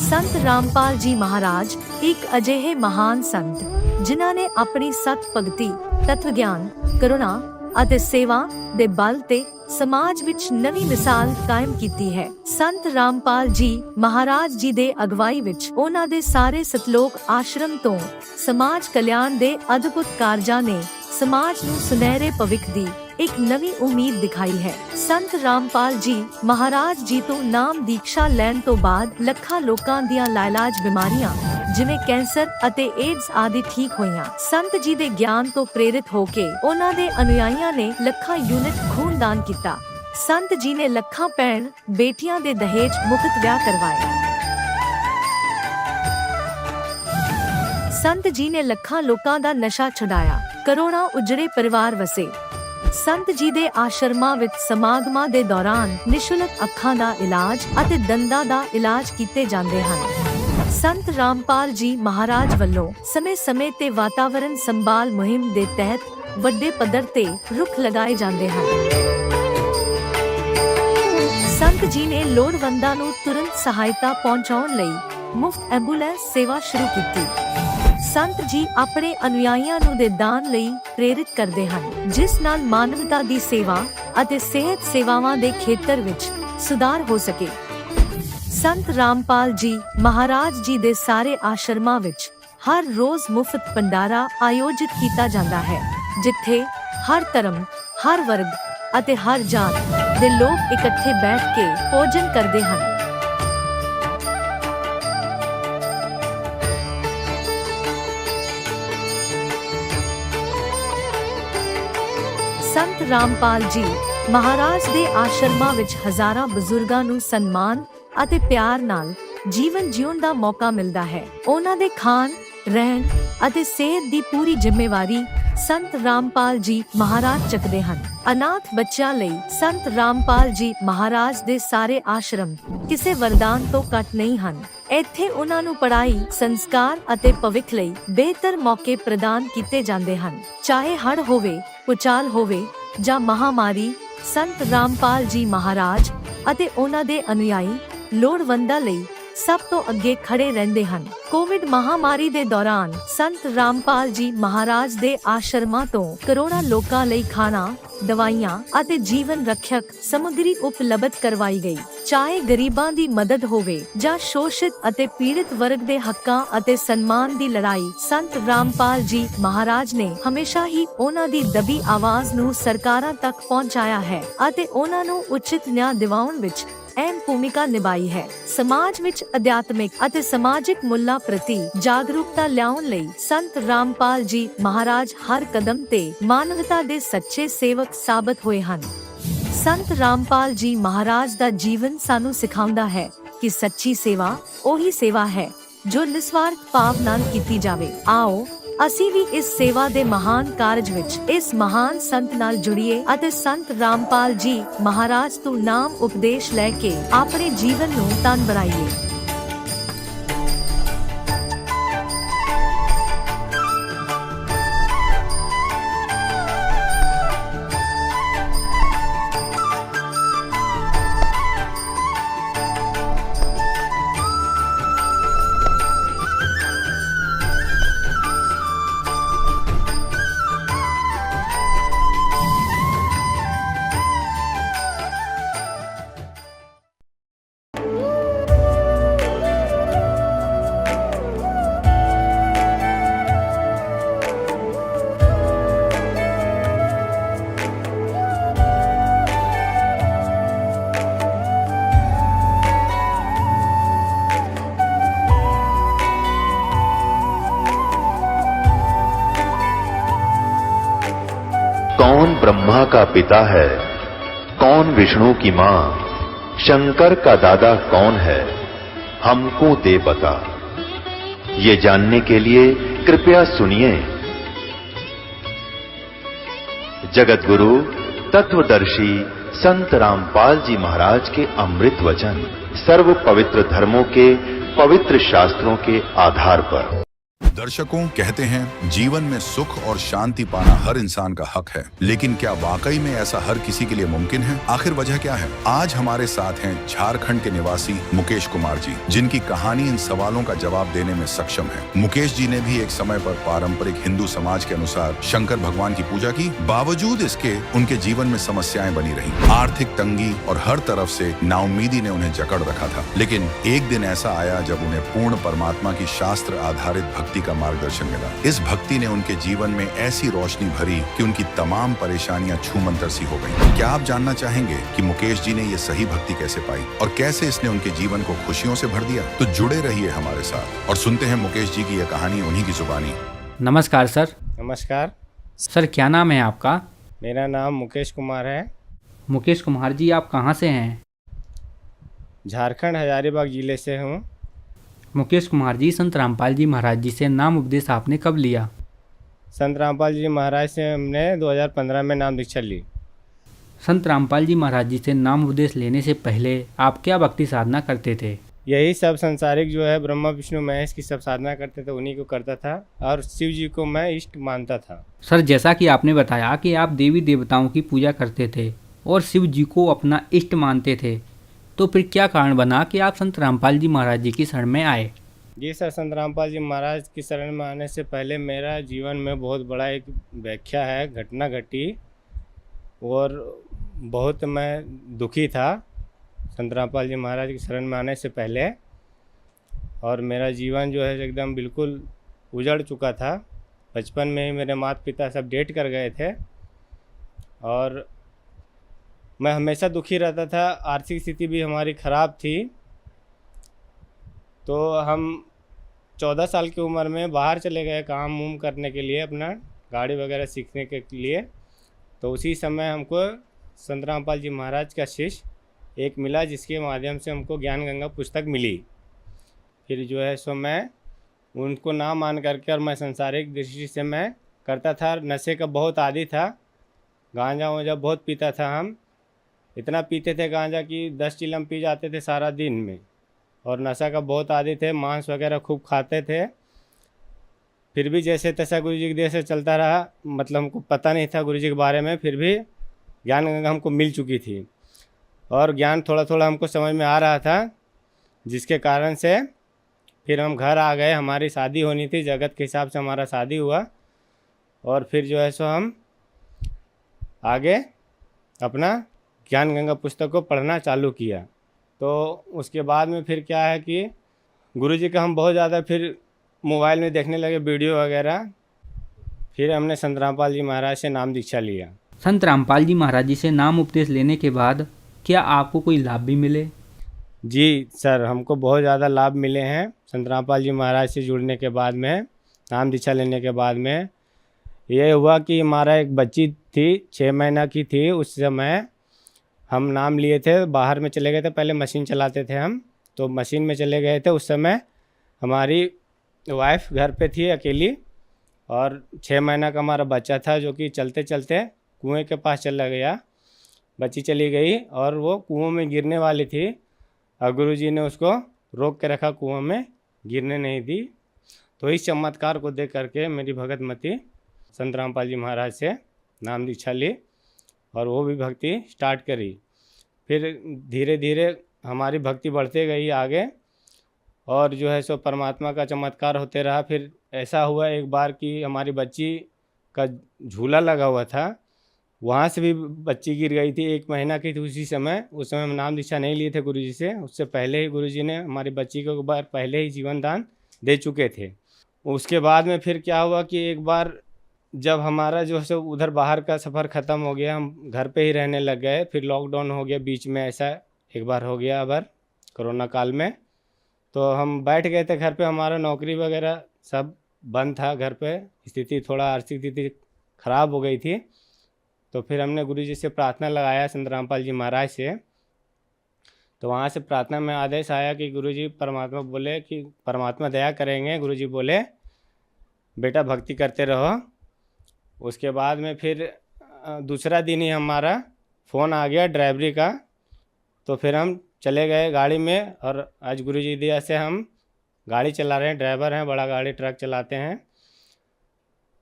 संत रामपाल जी महाराज एक अजिहे महान संत जिन्हां ने अपनी सत भगती, तत्व ज्ञान, करुणा ਅਤੇ सेवा ਦੇ बल ਤੇ समाज विच नवी मिसाल कायम कीती है। संत रामपाल जी महाराज जी दे अगवाई विच उन्हां दे सारे सतलोक आश्रम तो समाज कल्याण दे अद्भुत कारजां ने समाज नूं सुनहरे भविख दी एक नवी उम्मीद दिखाई है। संत रामपाल जी महाराज जी तो नाम दीक्षा लैण तो बाद ਲੱਖਾਂ लोकां दियां लाइलाज बीमारियां जिवें कैंसर ਅਤੇ एड्स आदि ठीक होईयां। संत जी दे ज्ञान तो प्रेरित होके उन्हां दे अनुयायियां ने ਲੱਖਾਂ यूनिट खून दान किया। संत जी ने ਲੱਖਾਂ भैण बेटियां दे दहेज मुफ्त विआह करवाए। संत जी ने ਲੱਖਾਂ लोकां दा नशा छुड़ाया, करोड़ां उजड़े परिवार वसे। संत जी दे आश्रमां विच समागमां दे दौरान निशुल्क अखां दा इलाज ਅਤੇ दंदां दा इलाज कीते जांदे हन। संत रामपाल जी महाराज ਵੱਲੋਂ ਸਮੇਂ-ਸਮੇਂ ਤੇ ਵਾਤਾਵਰਣ ਸੰਭਾਲ ਮੁਹਿੰਮ ਦੇ ਤਹਿਤ ਵੱਡੇ ਪੱਧਰ ਤੇ ਰੁੱਖ ਲਗਾਏ ਜਾਂਦੇ ਹਨ। ਸੰਤ ਜੀ ਨੇ ਲੋੜਵੰਦਾਂ ਨੂੰ ਤੁਰੰਤ ਸਹਾਇਤਾ ਪਹੁੰਚਾਉਣ ਲਈ ਮੁਫਤ ਐਂਬੂਲੈਂਸ ਸੇਵਾ ਸ਼ੁਰੂ ਕੀਤੀ। संत जी अपने अनुयायियों ਨੂੰ ਦੇ ਦਾਨ ਲਈ ਪ੍ਰੇਰਿਤ ਕਰਦੇ ਹਨ, ਜਿਸ ਨਾਲ ਮਾਨਵਤਾ ਦੀ ਸੇਵਾ ਅਤੇ ਸਿਹਤ ਸੇਵਾਵਾਂ ਦੇ ਖੇਤਰ ਵਿੱਚ ਸੁਧਾਰ ਹੋ ਸਕੇ। संत रामपाल जी महाराज जी दे सारे आश्रमां विच हर रोज मुफ्त भंडारा आयोजित किया जाता है, जिथे हर धर्म, हर वर्ग अते हर जात दे लोग इकट्ठे बैठ के भोजन करते हैं। संत रामपाल जी महाराज दे आश्रमां विच हजारां बुजुर्गां नूं सन्मान ਅਤੇ ਪਿਆਰ ਨਾਲ ਜੀਵਨ ਜਿਉਣ ਦਾ ਮੌਕਾ ਮਿਲਦਾ ਹੈ। ਉਹਨਾਂ ਦੇ ਖਾਣ, ਰਹਿਣ ਅਤੇ ਸਿਹਤ ਦੀ ਪੂਰੀ ਜ਼ਿੰਮੇਵਾਰੀ ਸੰਤ ਰਾਮਪਾਲ ਜੀ ਮਹਾਰਾਜ ਚੱਕਦੇ ਹਨ। ਅਨਾਥ ਬੱਚਿਆਂ ਲਈ ਸੰਤ ਰਾਮਪਾਲ ਜੀ ਮਹਾਰਾਜ ਦੇ ਸਾਰੇ ਆਸ਼ਰਮ ਕਿਸੇ ਵਰਦਾਨ ਤੋਂ ਘੱਟ ਨਹੀਂ ਹਨ। ਇੱਥੇ ਉਹਨਾਂ ਨੂੰ ਪੜ੍ਹਾਈ, ਸੰਸਕਾਰ ਅਤੇ ਭਵਿੱਖ ਲਈ ਬਿਹਤਰ ਮੌਕੇ ਪ੍ਰਦਾਨ ਕੀਤੇ ਜਾਂਦੇ ਹਨ। ਚਾਹੇ ਹੜ੍ਹ ਹੋਵੇ, ਭੂਚਾਲ ਹੋਵੇ ਜਾਂ ਮਹਾਮਾਰੀ, ਸੰਤ ਰਾਮਪਾਲ ਜੀ ਮਹਾਰਾਜ ਅਤੇ ਉਹਨਾਂ ਦੇ ਅਨੁਯਾਈ ਲੋੜਵੰਦਾਂ ਲਈ ਸਭ ਤੋਂ ਅੱਗੇ ਖੜੇ ਰਹਿੰਦੇ ਹਨ। ਕੋਵਿਡ ਮਹਾਮਾਰੀ ਦੇ ਦੌਰਾਨ ਸੰਤ ਰਾਮਪਾਲ ਜੀ ਮਹਾਰਾਜ ਦੇ ਆਸ਼ਰਮਾਂ ਤੋਂ ਕਰੋੜਾਂ ਲੋਕਾਂ ਲਈ ਖਾਣਾ, ਦਵਾਈਆਂ ਅਤੇ ਜੀਵਨ ਰੱਖਿਅਕ ਸਮੱਗਰੀ ਉਪਲਬਧ ਕਰਵਾਈ ਗਈ। ਚਾਹੇ ਗਰੀਬਾਂ ਦੀ ਮਦਦ ਹੋਵੇ ਜਾਂ ਸ਼ੋਸ਼ਿਤ ਅਤੇ ਪੀੜਿਤ ਵਰਗ ਦੇ ਹੱਕਾਂ ਅਤੇ ਸਨਮਾਨ ਦੀ ਲੜਾਈ, ਸੰਤ ਰਾਮਪਾਲ ਜੀ ਮਹਾਰਾਜ ਨੇ ਹਮੇਸ਼ਾ ਹੀ ਉਹਨਾਂ ਦੀ ਦਬੀ ਆਵਾਜ਼ ਨੂੰ ਸਰਕਾਰਾਂ ਤੱਕ ਪਹੁੰਚਾਇਆ ਹੈ ਅਤੇ ਉਹਨਾਂ ਨੂੰ ਉਚਿਤ ਨਿਆਂ ਦਿਵਾਉਣ ਵਿੱਚ ਅਹਿਮ ਭੂਮਿਕਾ ਨਿਭਾਈ ਹੈ। ਸਮਾਜ ਵਿੱਚ ਅਧਿਆਤਮਿਕ ਅਤੇ ਸਮਾਜਿਕ ਮੁੱਲਾਂ ਪ੍ਰਤੀ ਜਾਗਰੂਕਤਾ ਲਿਆਉਣ ਲਈ ਸੰਤ ਰਾਮਪਾਲ ਜੀ ਮਹਾਰਾਜ ਹਰ ਕਦਮ ਤੇ ਮਾਨਵਤਾ ਦੇ ਸੱਚੇ ਸੇਵਕ ਸਾਬਤ ਹੋਏ ਹਨ। ਸੰਤ ਰਾਮਪਾਲ ਜੀ ਮਹਾਰਾਜ ਦਾ ਜੀਵਨ ਸਾਨੂੰ ਸਿਖਾਉਂਦਾ ਹੈ ਕਿ ਸੱਚੀ ਸੇਵਾ ਉਹੀ ਸੇਵਾ ਹੈ ਜੋ ਨਿਸਵਾਰਥ ਭਾਵ ਨਾਲ ਕੀਤੀ ਜਾਵੇ। ਆਓ ਅਸੀਂ ਵੀ ਇਸ ਸੇਵਾ ਦੇ ਮਹਾਨ ਕਾਰਜ ਵਿੱਚ ਇਸ ਮਹਾਨ ਸੰਤ ਨਾਲ ਜੁੜੀਏ ਅਤੇ ਸੰਤ ਰਾਮਪਾਲ ਜੀ ਮਹਾਰਾਜ ਤੋਂ ਨਾਮ ਉਪਦੇਸ਼ ਲੈ ਕੇ ਆਪਣੇ ਜੀਵਨ ਨੂੰ ਧਨ ਬਣਾਈਏ। कौन ब्रह्मा का पिता है, कौन विष्णु की मां, शंकर का दादा कौन है, हमको दे बता। ये जानने के लिए कृपया सुनिए जगत गुरु तत्वदर्शी संत रामपाल जी महाराज के अमृत वचन सर्व पवित्र धर्मों के पवित्र शास्त्रों के आधार पर। दर्शकों, कहते हैं जीवन में सुख और शांति पाना हर इंसान का हक है, लेकिन क्या वाकई में ऐसा हर किसी के लिए मुमकिन है? आखिर वजह क्या है? आज हमारे साथ हैं झारखंड के निवासी मुकेश कुमार जी, जिनकी कहानी इन सवालों का जवाब देने में सक्षम है। मुकेश जी ने भी एक समय पर पारंपरिक हिंदू समाज के अनुसार शंकर भगवान की पूजा की। बावजूद इसके उनके जीवन में समस्याएं बनी रही। आर्थिक तंगी और हर तरफ से नाउम्मीदी ने उन्हें जकड़ रखा था। लेकिन एक दिन ऐसा आया जब उन्हें पूर्ण परमात्मा की शास्त्र आधारित भक्ति का मार्गदर्शन मिला। इस भक्ति ने उनके जीवन में ऐसी रोशनी भरी कि उनकी तमाम परेशानियां छूमंतर सी हो गईं। क्या आप जानना चाहेंगे कि मुकेश जी ने ये सही भक्ति कैसे पाई और कैसे इसने उनके जीवन को खुशियों से भर दिया? तो जुड़े रहिए हमारे साथ और सुनते हैं मुकेश जी की यह कहानी उन्हीं की जुबानी। नमस्कार सर। नमस्कार सर, क्या नाम है आपका? मेरा नाम मुकेश कुमार है। मुकेश कुमार जी, आप कहाँ से हैं? झारखंड हजारीबाग ज़िले से हूँ। मुकेश कुमार जी, संत रामपाल जी महाराज जी से नाम उपदेश आपने कब लिया? संत रामपाल जी महाराज से हमने 2015 में नाम दीक्षा ली। संत रामपाल जी महाराज जी से नाम उपदेश लेने से पहले आप क्या भक्ति साधना करते थे? यही सब संसारिक जो है ब्रह्मा विष्णु महेश की सब साधना करते थे, उन्हीं को करता था और शिव जी को मैं इष्ट मानता था। सर, जैसा कि आपने बताया कि आप देवी देवताओं की पूजा करते थे और शिव जी को अपना इष्ट मानते थे, तो फिर क्या कारण बना कि आप संत रामपाल जी महाराज जी की शरण में आए? जी सर, संत रामपाल जी महाराज की शरण में आने से पहले मेरा जीवन में बहुत बड़ा एक व्याख्या है, घटना घटी और बहुत मैं दुखी था संत रामपाल जी महाराज की शरण में आने से पहले। और मेरा जीवन जो है एकदम बिल्कुल उजड़ चुका था। बचपन में ही मेरे माता पिता सब डेट कर गए थे और मैं हमेशा दुखी रहता था। आर्थिक स्थिति भी हमारी ख़राब थी। तो हम 14 साल की उम्र में बाहर चले गए काम वूम करने के लिए, अपना गाड़ी वगैरह सीखने के लिए। तो उसी समय हमको संत रामपाल जी महाराज का शिष्य एक मिला, जिसके माध्यम से हमको ज्ञान गंगा पुस्तक मिली। फिर जो है सो मैं उनको ना मान करके, और मैं संसारिक दृष्टि से मैं करता था, नशे का बहुत आदी था। गांजा वांजा बहुत पीता था। हम इतना पीते थे गांजा कि 10 चिलम पी जाते थे सारा दिन में। और नशा का बहुत आदी थे, मांस वगैरह खूब खाते थे। फिर भी जैसे तैसा गुरु जी की देर से चलता रहा। मतलब हमको पता नहीं था गुरु जी के बारे में, फिर भी ज्ञान गंगा हमको मिल चुकी थी और ज्ञान थोड़ा थोड़ा हमको समझ में आ रहा था, जिसके कारण से फिर हम घर आ गए। हमारी शादी होनी थी, जगत के हिसाब से हमारा शादी हुआ। और फिर जो है सो हम आगे अपना ज्ञान गंगा पुस्तक को पढ़ना चालू किया। तो उसके बाद में फिर क्या है कि गुरु जी का हम बहुत ज़्यादा फिर मोबाइल में देखने लगे वीडियो वगैरह। फिर हमने संत रामपाल जी महाराज से नाम दीक्षा लिया। संत रामपाल जी महाराज जी से नाम उपदेश लेने के बाद क्या आपको कोई लाभ भी मिले? जी सर, हमको बहुत ज़्यादा लाभ मिले हैं संत रामपाल जी महाराज से जुड़ने के बाद में। नाम दीक्षा लेने के बाद में ये हुआ कि हमारा एक बच्ची थी, 6 महीना की थी। उस समय हम नाम लिए थे, बाहर में चले गए थे। पहले मशीन चलाते थे हम, तो मशीन में चले गए थे। उस समय हमारी वाइफ घर पे थी अकेली और 6 महीना का हमारा बच्चा था, जो कि चलते चलते कुएं के पास चला गया। बच्ची चली गई और वो कुएं में गिरने वाली थी और गुरुजी ने उसको रोक के रखा, कुएं में गिरने नहीं दी। तो इस चमत्कार को देख करके मेरी भगत मती संत रामपाल जी महाराज से नाम दीक्षा ली और वो भी भक्ति स्टार्ट करी। फिर धीरे धीरे हमारी भक्ति बढ़ते गई आगे और जो है सो परमात्मा का चमत्कार होते रहा। फिर ऐसा हुआ एक बार कि हमारी बच्ची का झूला लगा हुआ था, वहाँ से भी बच्ची गिर गई थी। 1 महीना की थी उसी समय। उस समय हम नाम दीक्षा नहीं लिए थे गुरुजी से। उससे पहले ही गुरुजी ने हमारी बच्ची को एक बार पहले ही जीवन दान दे चुके थे। उसके बाद में फिर क्या हुआ कि एक बार जब हमारा जो है उधर बाहर का सफ़र ख़त्म हो गया, हम घर पे ही रहने लग गए। फिर लॉकडाउन हो गया बीच में, ऐसा एक बार हो गया अबर कोरोना काल में। तो हम बैठ गए थे घर पे, हमारा नौकरी वगैरह सब बंद था घर पे। स्थिति थोड़ा आर्थिक स्थिति ख़राब हो गई थी। तो फिर हमने गुरुजी से प्रार्थना लगाया संत रामपाल जी महाराज से। तो वहाँ से प्रार्थना में आदेश आया कि गुरुजी परमात्मा बोले कि परमात्मा दया करेंगे। गुरुजी बोले बेटा भक्ति करते रहो। उसके बाद में फिर दूसरा दिन ही हमारा फ़ोन आ गया ड्राइवरी का। तो फिर हम चले गए गाड़ी में और आज गुरुजी दया से हम गाड़ी चला रहे हैं, ड्राइवर हैं, बड़ा गाड़ी ट्रक चलाते हैं।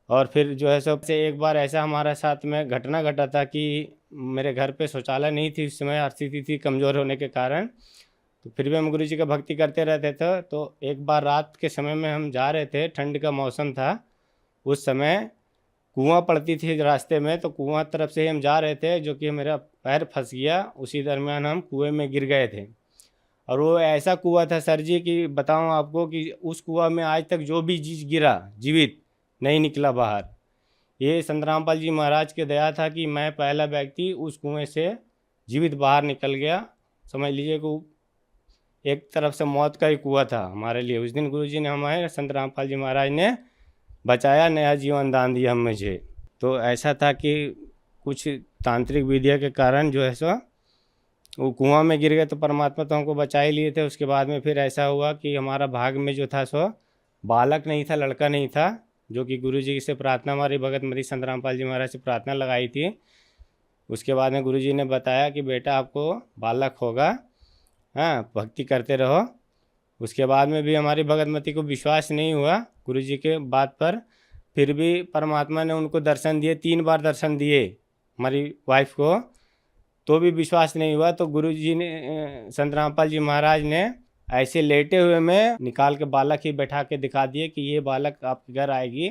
और फिर जो है सो से एक बार ऐसा हमारे साथ में घटना घटा था कि मेरे घर पे शौचालय नहीं थी उस समय, स्थिति थी कमज़ोर होने के कारण। तो फिर भी हम गुरु जी का भक्ति करते रहते थे। तो एक बार रात के समय में हम जा रहे थे, ठंड का मौसम था उस समय, कुआं पड़ती थी रास्ते में, तो कुआं तरफ से ही हम जा रहे थे, जो कि मेरा पैर फंस गया। उसी दरमियान हम कुएं में गिर गए थे। और वो ऐसा कुआं था सर जी कि बताऊं आपको कि उस कुआं में आज तक जो भी चीज़ गिरा जीवित नहीं निकला बाहर। ये संत रामपाल जी महाराज की दया था कि मैं पहला व्यक्ति उस कुएं से जीवित बाहर निकल गया। समझ लीजिए कि एक तरफ से मौत का ही कुआं था हमारे लिए। उस दिन गुरु जी ने, हमारे संत रामपाल जी महाराज ने बचाया, नया जीवन दान दिया मुझे। तो ऐसा था कि कुछ तांत्रिक विधिया के कारण जो है सो वो कुआं में गिर गए, तो परमात्मा तो हमको बचा ही लिए थे। उसके बाद में फिर ऐसा हुआ कि हमारा भाग में जो था सो बालक नहीं था, लड़का नहीं था, जो कि गुरु जी से प्रार्थना, हमारी भगत मती संत रामपाल जी महाराज से प्रार्थना लगाई थी। उसके बाद में गुरु जी ने बताया कि बेटा आपको बालक होगा, हाँ, भक्ति करते रहो। उसके बाद में भी हमारी भगतमती को विश्वास नहीं हुआ गुरु जी के बात पर। फिर भी परमात्मा ने उनको दर्शन दिए, 3 बार दर्शन दिए हमारी वाइफ को, तो भी विश्वास नहीं हुआ। तो गुरु जी ने, संत रामपाल जी महाराज ने ऐसे लेटे हुए में निकाल के बालक ही बैठा के दिखा दिए कि ये बालक आपके घर आएगी।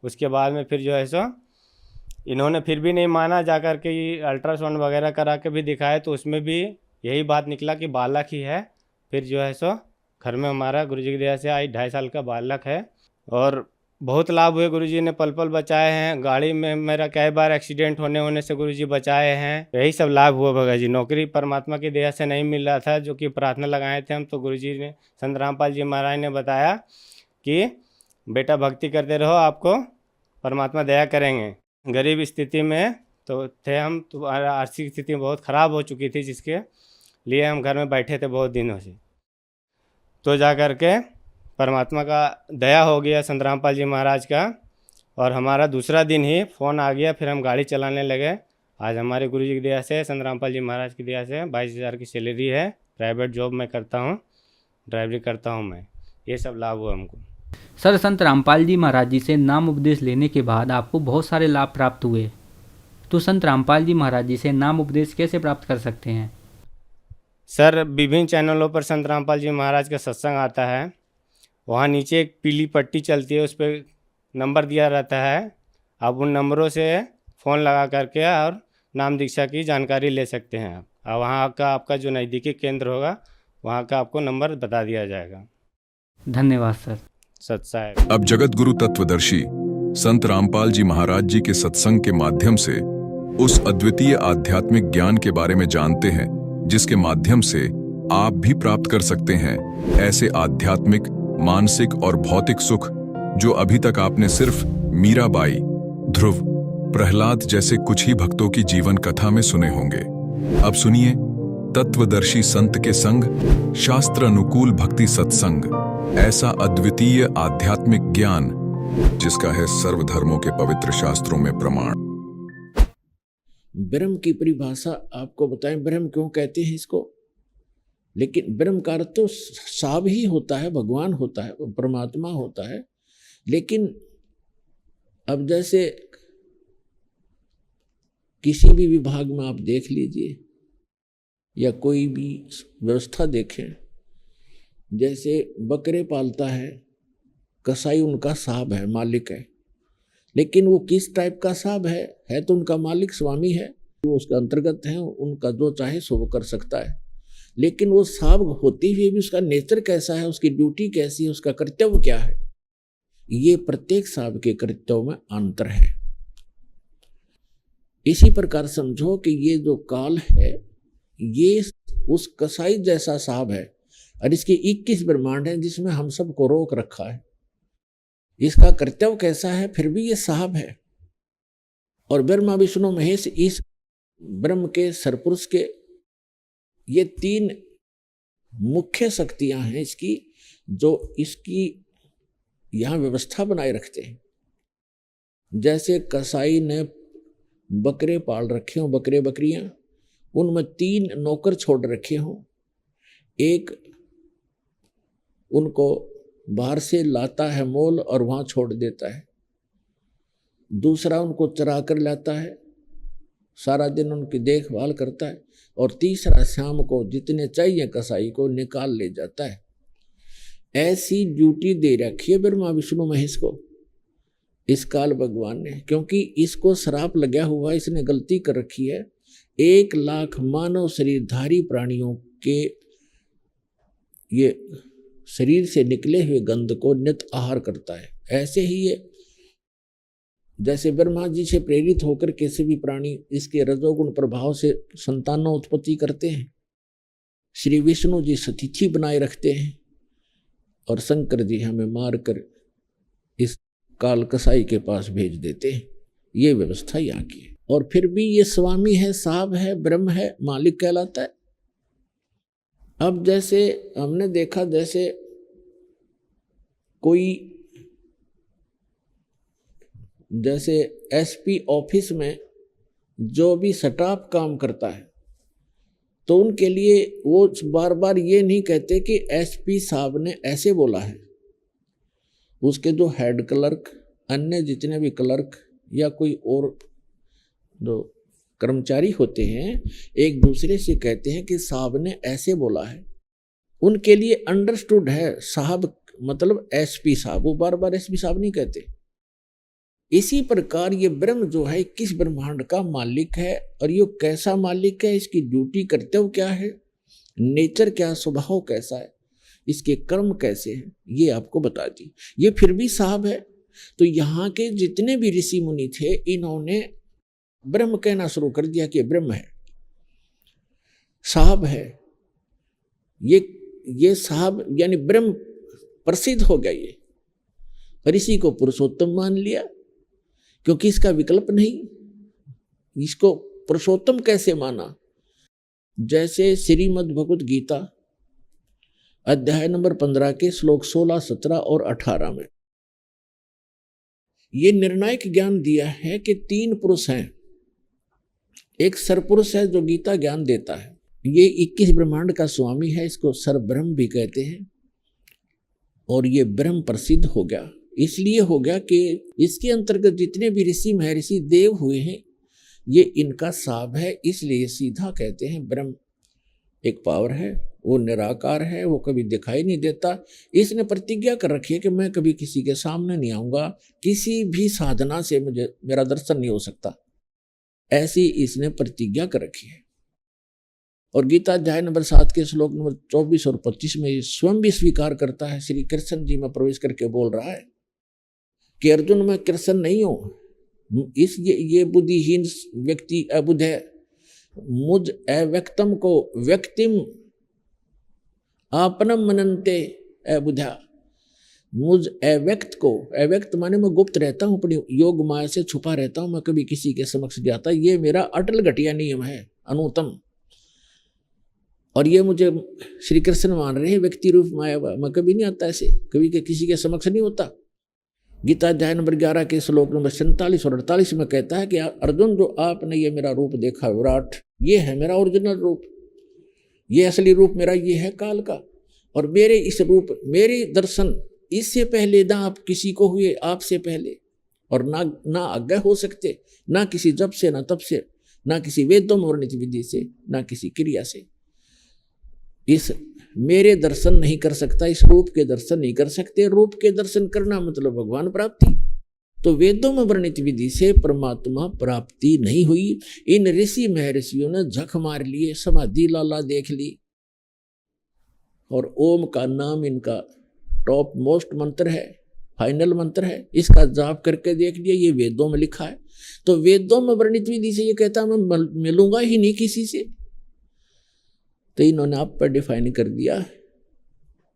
उसके बाद में फिर जो है सो इन्होंने फिर भी नहीं माना, जा कर के अल्ट्रासाउंड वगैरह करा के भी दिखाए, तो उसमें भी यही बात निकला कि बालक ही है। फिर जो है सो घर में हमारा गुरु जी की दया से आज 2.5 साल का बालक है। और बहुत लाभ हुए, गुरु जी ने पल पल बचाए हैं। गाड़ी में मेरा कई बार एक्सीडेंट होने से गुरु जी बचाए हैं। यही सब लाभ हुआ भगत जी। नौकरी परमात्मा की दया से नहीं मिल रहा था, जो कि प्रार्थना लगाए थे हम, तो गुरु जी ने, संत रामपाल जी महाराज ने बताया कि बेटा भक्ति करते रहो, आपको परमात्मा दया करेंगे। गरीब स्थिति में तो थे हम, तो आर्थिक स्थिति बहुत ख़राब हो चुकी थी, जिसके लिए हम घर में बैठे थे बहुत दिनों से। तो जा कर के परमात्मा का दया हो गया संत रामपाल जी महाराज का, और हमारा दूसरा दिन ही फ़ोन आ गया। फिर हम गाड़ी चलाने लगे। आज हमारे गुरु जी की दया से, संत रामपाल जी महाराज की दया से 22,000 की सैलरी है। प्राइवेट जॉब मैं करता हूँ, ड्राइवरी करता हूँ मैं। ये सब लाभ हुआ हमको। सर, संत रामपाल जी महाराज जी से नाम उपदेश लेने के बाद आपको बहुत सारे लाभ प्राप्त हुए, तो संत रामपाल जी महाराज जी से नाम उपदेश कैसे प्राप्त कर सकते हैं? सर, विभिन्न चैनलों पर संत रामपाल जी महाराज का सत्संग आता है। वहाँ नीचे एक पीली पट्टी चलती है, उस पर नंबर दिया रहता है। आप उन नंबरों से फ़ोन लगा करके और नाम दीक्षा की जानकारी ले सकते हैं। और वहाँ का आपका जो नज़दीकी केंद्र होगा, वहाँ का आपको नंबर बता दिया जाएगा। धन्यवाद सर। सत साहेब। अब जगत गुरु तत्वदर्शी संत रामपाल जी महाराज जी के सत्संग के माध्यम से उस अद्वितीय आध्यात्मिक ज्ञान के बारे में जानते हैं, जिसके माध्यम से आप भी प्राप्त कर सकते हैं ऐसे आध्यात्मिक, मानसिक और भौतिक सुख जो अभी तक आपने सिर्फ मीराबाई, ध्रुव, प्रहलाद जैसे कुछ ही भक्तों की जीवन कथा में सुने होंगे। अब सुनिए तत्वदर्शी संत के संग शास्त्र अनुकूल भक्ति सत्संग, ऐसा अद्वितीय आध्यात्मिक ज्ञान जिसका है सर्वधर्मों के पवित्र शास्त्रों में प्रमाण। ब्रह्म की परिभाषा आपको बताएं, ब्रह्म क्यों कहते हैं इसको? लेकिन ब्रह्म का अर्थ तो साब ही होता है, भगवान होता है, परमात्मा होता है। लेकिन अब जैसे किसी भी विभाग में आप देख लीजिए या कोई भी व्यवस्था देखें, जैसे बकरे पालता है कसाई, उनका साहब है, मालिक है। लेकिन वो किस टाइप का साहब है तो उनका मालिक स्वामी है, वो उसके अंतर्गत है, उनका जो चाहे सो वो कर सकता है। लेकिन वो साहब होते हुए भी उसका नेचर कैसा है, उसकी ड्यूटी कैसी है, उसका कर्तव्य क्या है, ये प्रत्येक साहब के कर्तव्य में अंतर है। इसी प्रकार समझो कि ये जो काल है ये उस कसाई जैसा साहब है, और इसके 21 ब्रह्मांड हैं जिसमें हम सबको रोक रखा है। इसका कर्तव्य कैसा है, फिर भी ये साहब है। और ब्रह्मा विष्णु महेश, इस ब्रह्म के सरपुरुष के ये 3 मुख्य शक्तियां हैं इसकी, जो इसकी यहाँ व्यवस्था बनाए रखते हैं। जैसे कसाई ने बकरे पाल रखे हों, बकरे बकरियां, उनमें 3 नौकर छोड़ रखे हों। एक उनको बाहर से लाता है मोल और वहां छोड़ देता है। दूसरा उनको चरा कर लाता है, सारा दिन उनकी देखभाल करता है। और तीसरा शाम को जितने चाहिए कसाई को निकाल ले जाता है। ऐसी ड्यूटी दे रखी है ब्रह्मा विष्णु महेश को इस काल भगवान ने, क्योंकि इसको श्राप लगा हुआ, इसने गलती कर रखी है। 1,00,000 मानव शरीरधारी प्राणियों के ये शरीर से निकले हुए गंध को नित आहार करता है। ऐसे ही ये जैसे ब्रह्मा जी से प्रेरित होकर किसी भी प्राणी इसके रजोगुण प्रभाव से संतानों उत्पत्ति करते हैं, श्री विष्णु जी सतिथि बनाए रखते हैं और शंकर जी हमें मारकर इस काल कसाई के पास भेज देते हैं। ये व्यवस्था यहाँ की है। और फिर भी ये स्वामी है, साहब है, ब्रह्म है, मालिक कहलाता है। अब जैसे हमने देखा, जैसे कोई जैसे एसपी ऑफिस में जो भी स्टाफ काम करता है तो उनके लिए वो बार बार ये नहीं कहते कि एसपी साहब ने ऐसे बोला है। उसके जो हेड क्लर्क, अन्य जितने भी क्लर्क या कोई और जो कर्मचारी होते हैं, एक दूसरे से कहते हैं कि साहब ने ऐसे बोला है। उनके लिए अंडरस्टूड है साहब मतलब एसपी साहब, वो बार बार एसपी साहब नहीं कहते। इसी प्रकार ये ब्रह्म जो है किस ब्रह्मांड का मालिक है और ये कैसा मालिक है, इसकी ड्यूटी कर्तव्य क्या है, नेचर क्या, स्वभाव कैसा है, इसके कर्म कैसे हैं, ये आपको बता दी। ये फिर भी साहब है। तो यहाँ के जितने भी ऋषि मुनि थे, इन्होंने ब्रह्म कहना शुरू कर दिया कि ब्रह्म है, साहब है। ये साहब यानी ब्रह्म प्रसिद्ध हो गया ये, और इसी को पुरुषोत्तम मान लिया, क्योंकि इसका विकल्प नहीं। इसको पुरुषोत्तम कैसे माना? जैसे श्रीमद् भगवत गीता अध्याय नंबर 15 के श्लोक 16, 17 और 18 में ये निर्णायक ज्ञान दिया है कि 3 पुरुष हैं। एक सरपुरुष है जो गीता ज्ञान देता है, ये 21 ब्रह्मांड का स्वामी है, इसको सरब्रह्म भी कहते हैं। और ये ब्रह्म प्रसिद्ध हो गया, इसलिए हो गया कि इसके अंतर्गत जितने भी ऋषि महर्षि देव हुए हैं ये इनका साहब है, इसलिए सीधा कहते हैं ब्रह्म एक पावर है, वो निराकार है, वो कभी दिखाई नहीं देता। इसने प्रतिज्ञा कर रखी है कि मैं कभी किसी के सामने नहीं आऊंगा, किसी भी साधना से मुझे मेरा दर्शन नहीं हो सकता, ऐसी इसने प्रतिज्ञा कर रखी है। और गीता अध्याय नंबर 7 के श्लोक नंबर 24 और 25 में स्वयं भी स्वीकार करता है, श्री कृष्ण जी में प्रवेश करके बोल रहा है कि अर्जुन मैं कृष्ण नहीं हूं। इस ये बुद्धिहीन व्यक्ति अबुध है, मुझ अव्यक्तम को व्यक्तिम आपनम मनन्ते अबुधा। मुझ अव्यक्त को, अव्यक्त माने मैं गुप्त रहता हूं, अपनी योग माया से छुपा रहता हूं, मैं कभी किसी के समक्ष नहीं आता। ये मेरा अटल घटिया नियम है, अनुतम। और ये मुझे श्री कृष्ण मान रहे हैं व्यक्ति रूप माया, मैं कभी नहीं आता ऐसे, कभी के किसी के समक्ष नहीं होता। गीता अध्याय नंबर 11 के श्लोक नंबर 47 और 48 में कहता है कि अर्जुन जो आपने ये मेरा रूप देखा विराट, ये है मेरा ओरिजिनल रूप, ये असली रूप मेरा ये है काल का। और मेरे इस रूप, मेरे दर्शन इससे पहले ना आप किसी को हुए, आपसे पहले, और ना आगे हो सकते, ना किसी जप से, ना तप से, ना किसी वेदों में वर्णित विधि से, ना किसी क्रिया से। इस मेरे दर्शन नहीं कर सकता, इस रूप के दर्शन नहीं कर सकते। रूप के दर्शन करना मतलब भगवान प्राप्ति। तो वेदों में वर्णित विधि से परमात्मा प्राप्ति नहीं हुई। इन ऋषि महर्षियों ने झक मार लिए, समाधि लाला देख ली, और ओम का नाम इनका टॉप मोस्ट मंत्र है, फाइनल मंत्र है, इसका जाप करके देख लिया, ये वेदों में लिखा है। तो वेदों में वर्णित विधि से ये कहता मैं मिलूंगा ही नहीं किसी से। तो इन्होंने आप पर डिफाइन कर दिया,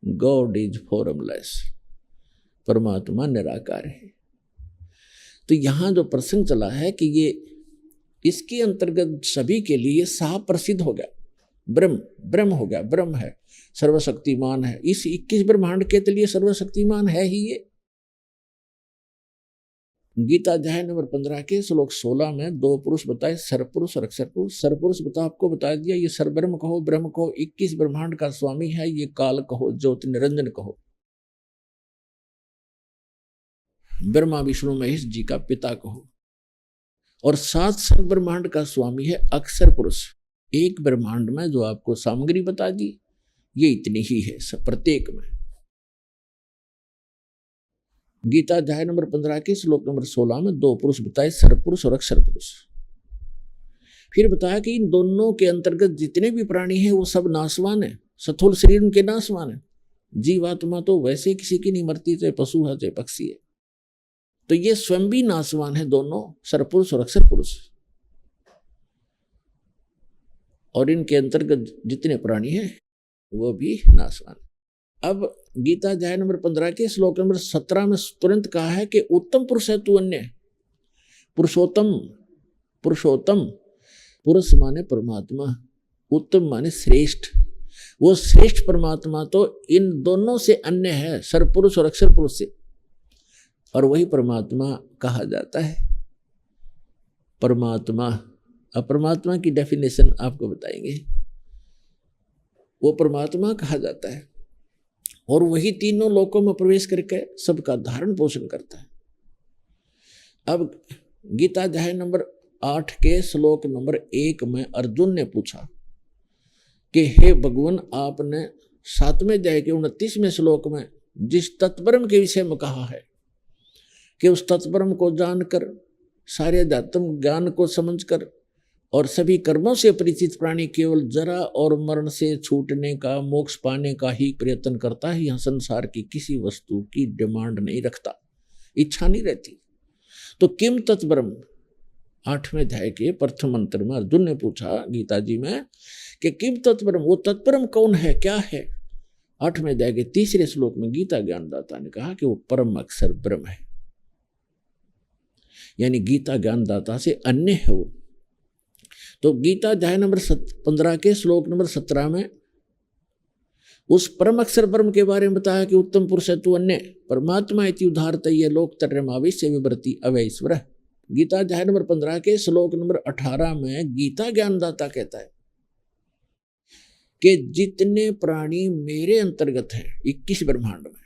गॉड इज फॉर्मलेस, परमात्मा निराकार है। तो यहां जो प्रसंग चला है कि ये इसके अंतर्गत सभी के लिए साफ प्रसिद्ध हो गया, ब्रह्म हो गया, ब्रह्म है, सर्वशक्तिमान है। इस 21 ब्रह्मांड के लिए सर्वशक्तिमान है ही ये। गीता अध्याय नंबर 15 के श्लोक 16 में दो पुरुष बताए, सरपुरुष और अक्षरपुरुष। सरपुरुष बता आपको बता दिया, ये सरब्रह्म कहो, ब्रह्म कहो, 21 ब्रह्मांड का स्वामी है, ये काल कहो, ज्योति निरंजन कहो, ब्रह्मा विष्णु महेश जी का पिता कहो। और 7 संग ब्रह्मांड का स्वामी है अक्षर पुरुष। एक ब्रह्मांड में जो आपको सामग्री बता दी, ये इतनी ही है प्रत्येक में। गीता अध्याय नंबर 15 के श्लोक नंबर 16 में दो पुरुष बताए, सरपुरुष और अक्षर पुरुष। फिर बताया कि इन दोनों के अंतर्गत जितने भी प्राणी हैं वो सब नाशवान है, स्थूल शरीर उनके नाशवान है। जीवात्मा तो वैसे किसी की नहीं मरती, चाहे पशु है चाहे पक्षी है, तो ये स्वयं भी नाशवान है, दोनों सरपुरुष और अक्षर पुरुष। और इनके अंतर्गत जितने प्राणी हैं वो भी नाशवान। अब गीता अध्याय नंबर 15 के श्लोक नंबर 17 में तुरंत कहा है कि उत्तम पुरुष है तू अन्य। पुरुषोत्तम, पुरुषोत्तम, पुरुष माने परमात्मा, उत्तम माने श्रेष्ठ। वो श्रेष्ठ परमात्मा तो इन दोनों से अन्य है, सरपुरुष और अक्षर पुरुष से। और वही परमात्मा कहा जाता है परमात्मा। अब परमात्मा की डेफिनेशन आपको बताएंगे। वो परमात्मा कहा जाता है और वही तीनों लोकों में प्रवेश करके सबका धारण पोषण करता है। अब गीता अध्याय नंबर 8 के श्लोक नंबर 1 में अर्जुन ने पूछा कि हे भगवान, आपने 7वें अध्याय के 29वें श्लोक में जिस तत्परम के विषय में कहा है कि उस तत्परम को जानकर, सारे अध्यात्म ज्ञान को समझकर और सभी कर्मों से परिचित प्राणी केवल जरा और मरण से छूटने का, मोक्ष पाने का ही प्रयत्न करता है। यह संसार की किसी वस्तु की डिमांड नहीं रखता, इच्छा नहीं रहती। तो किम तत्परम, 8वें अध्याय के प्रथम मंत्र में अर्जुन ने पूछा गीता जी में कि किम तत्परम, वो तत्परम कौन है, क्या है। 8वें अध्याय के 3रे श्लोक में गीता ज्ञानदाता ने कहा कि वो परम अक्षर ब्रह्म है, यानी गीता ज्ञानदाता से अन्य है वो। तो गीता अध्याय नंबर 15 के श्लोक नंबर 17 में उस परम अक्षर ब्रह्म के बारे में बताया कि उत्तम पुरुष है तू अन्य, परमात्मा इति उदारत ये लोक तर्यमाविश्य विवृति अवैश्वर। गीता अध्याय नंबर 15 के श्लोक नंबर 18 में गीता ज्ञानदाता कहता है कि जितने प्राणी मेरे अंतर्गत हैं 21 ब्रह्मांड में,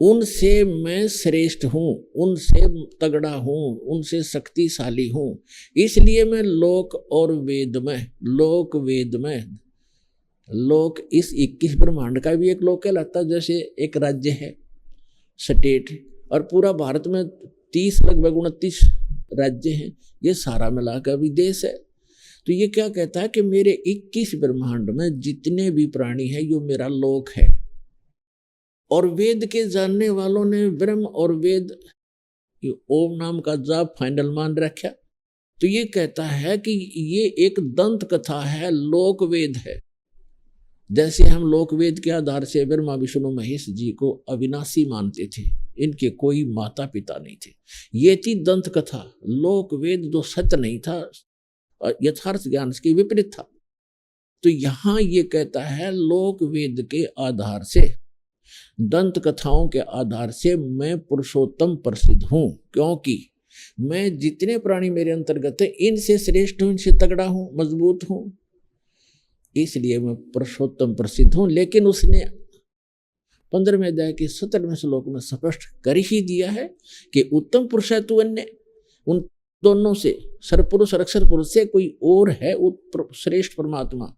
उनसे मैं श्रेष्ठ हूं, उनसे तगड़ा हूं, उनसे शक्तिशाली हूं। इसलिए मैं लोक और वेद में, लोक वेद में, लोक इस 21 ब्रह्मांड का भी एक लोक कहलाता है। जैसे एक राज्य है, स्टेट, और पूरा भारत में 30 लगभग 29 राज्य हैं, ये सारा मिलाकर भी देश है। तो ये क्या कहता है कि मेरे 21 ब्रह्मांड में जितने भी प्राणी हैं यो मेरा लोक है। और वेद के जानने वालों ने ब्रह्म और वेद ओम नाम का जाप फाइनल मान रखा। तो ये कहता है कि ये एक दंत कथा है, लोक वेद है। जैसे हम लोक वेद के आधार से ब्रह्मा विष्णु महेश जी को अविनाशी मानते थे, इनके कोई माता पिता नहीं थे। ये थी दंत कथा, लोक वेद जो सत्य नहीं था, यथार्थ ज्ञान के विपरीत था। तो यहां ये कहता है लोक वेद के आधार से, दंत कथाओं के आधार से मैं पुरुषोत्तम प्रसिद्ध हूं, क्योंकि मैं जितने प्राणी मेरे अंतर्गत है इनसे श्रेष्ठ हूं, इनसे तगड़ा हूं, मजबूत हूं, इसलिए मैं पुरुषोत्तम प्रसिद्ध हूं। लेकिन उसने 15वें अध्याय के 17वें श्लोक में स्पष्ट कर ही दिया है कि उत्तम पुरुष है तू अन्य। उन दोनों से, सरपुरुष और अक्षर पुरुष से कोई और है श्रेष्ठ परमात्मा।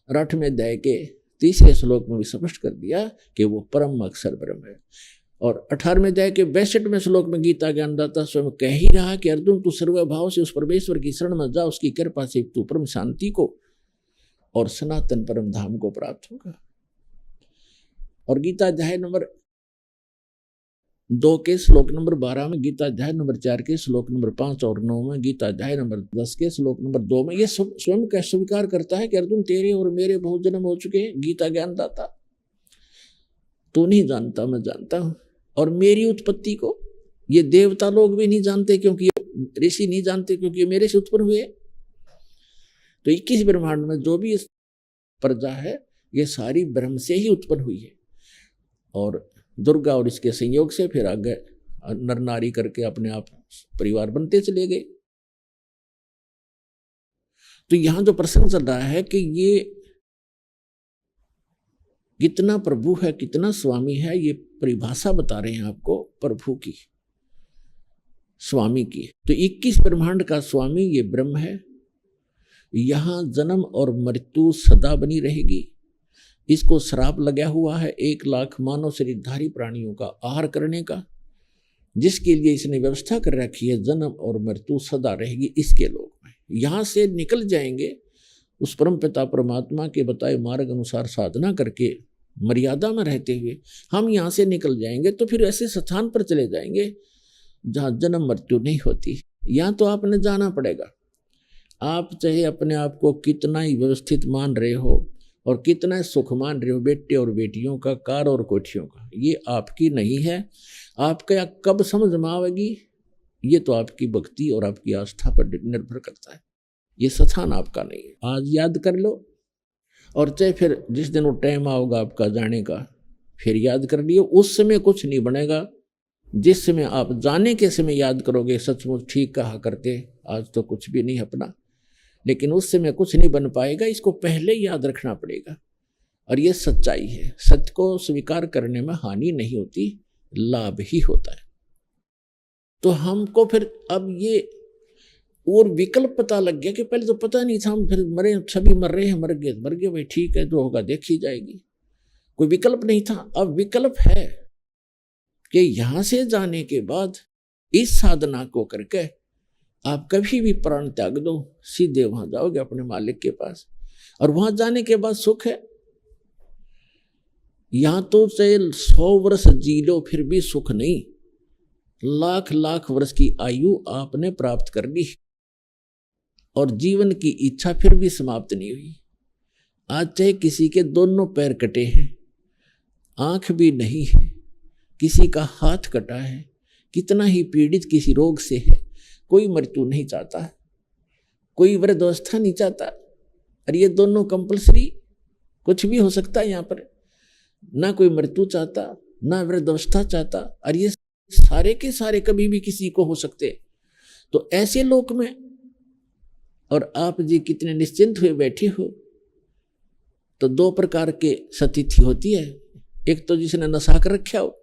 और 8वें अध्याय के 3रे श्लोक में भी स्पष्ट कर दिया कि वो परम अक्षर ब्रह्म है। और 18वें अध्याय के 62वें श्लोक में गीता ज्ञानदाता स्वयं कह ही रहा कि अर्जुन तू सर्वभाव से उस परमेश्वर की शरण में जा, उसकी कृपा से तू परम शांति को और सनातन परम धाम को प्राप्त होगा। और गीता अध्याय नंबर 2 के श्लोक नंबर 12 में, गीता अध्याय नंबर 4 के श्लोक नंबर 5 और 9 में, गीता अध्याय नंबर 10 के श्लोक नंबर 2 में ये स्वयं का स्वीकार करता है कि अर्जुन तेरे और मेरे बहुत जन्म हो चुके हैं। गीता ज्ञानदाता, तू नहीं जानता, मैं जानता हूं। और मेरी उत्पत्ति को ये देवता लोग भी नहीं जानते, क्योंकि ऋषि नहीं जानते, क्योंकि ये मेरे से उत्पन्न हुए। तो 21 ब्रह्मांड में जो भी प्रजा है ये सारी ब्रह्म से ही उत्पन्न हुई है। और दुर्गा और इसके संयोग से फिर आगे नर नारी करके अपने आप परिवार बनते चले गए। तो यहां जो प्रसंग चल रहा है कि ये कितना प्रभु है, कितना स्वामी है, ये परिभाषा बता रहे हैं आपको प्रभु की, स्वामी की। तो 21 ब्रह्मांड का स्वामी ये ब्रह्म है। यहां जन्म और मृत्यु सदा बनी रहेगी। इसको श्राप लगा हुआ है 1 लाख मानव शरीरधारी प्राणियों का आहार करने का, जिसके लिए इसने व्यवस्था कर रखी है। जन्म और मृत्यु सदा रहेगी इसके लोक में। यहां से निकल जाएंगे उस परम पिता परमात्मा के बताए मार्ग अनुसार साधना करके मर्यादा में रहते हुए हम यहाँ से निकल जाएंगे, तो फिर ऐसे स्थान पर चले जाएंगे जहाँ जन्म मृत्यु नहीं होती। यहाँ तो आपने जाना पड़ेगा। आप चाहे अपने आप को कितना ही व्यवस्थित मान रहे हो और कितना सुख मान रहे हो बेटे और बेटियों का, कार और कोठियों का, ये आपकी नहीं है। आपका कब समझ में आवेगी ये तो आपकी भक्ति और आपकी आस्था पर निर्भर करता है। ये स्थान आपका नहीं है। आज याद कर लो, और चाहे फिर जिस दिन वो टाइम आओगा आपका जाने का फिर याद कर लियो। उस समय कुछ नहीं बनेगा। जिस समय आप जाने के समय याद करोगे सचमुच ठीक कहा करते, आज तो कुछ भी नहीं अपना, लेकिन उस समय कुछ नहीं बन पाएगा। इसको पहले याद रखना पड़ेगा। और ये सच्चाई है। सत्य को स्वीकार करने में हानि नहीं होती, लाभ ही होता है। तो हमको फिर अब ये और विकल्प पता लग गया कि पहले तो पता नहीं था, हम फिर मरे, सभी मर रहे हैं, मर गए भाई, ठीक है जो होगा देखी जाएगी, कोई विकल्प नहीं था। अब विकल्प है कि यहां से जाने के बाद इस साधना को करके आप कभी भी प्राण त्याग दो, सीधे वहां जाओगे अपने मालिक के पास। और वहां जाने के बाद सुख है। यहां तो चाहे 100 वर्ष जी लो फिर भी सुख नहीं। लाख लाख वर्ष की आयु आपने प्राप्त कर ली और जीवन की इच्छा फिर भी समाप्त नहीं हुई। आज चाहे किसी के दोनों पैर कटे हैं, आंख भी नहीं है, किसी का हाथ कटा है, कितना ही पीड़ित किसी रोग से है, कोई मृत्यु नहीं चाहता, कोई वृद्धावस्था नहीं चाहता। और ये दोनों कंपलसरी, कुछ भी हो सकता है यहाँ पर। ना कोई मृत्यु चाहता, ना वृद्धावस्था चाहता, और ये सारे के सारे कभी भी किसी को हो सकते। तो ऐसे लोक में और आप जी कितने निश्चिंत हुए बैठे हो। तो 2 प्रकार के सतिथि होती है। एक तो जिसने नशा कर रखा हो,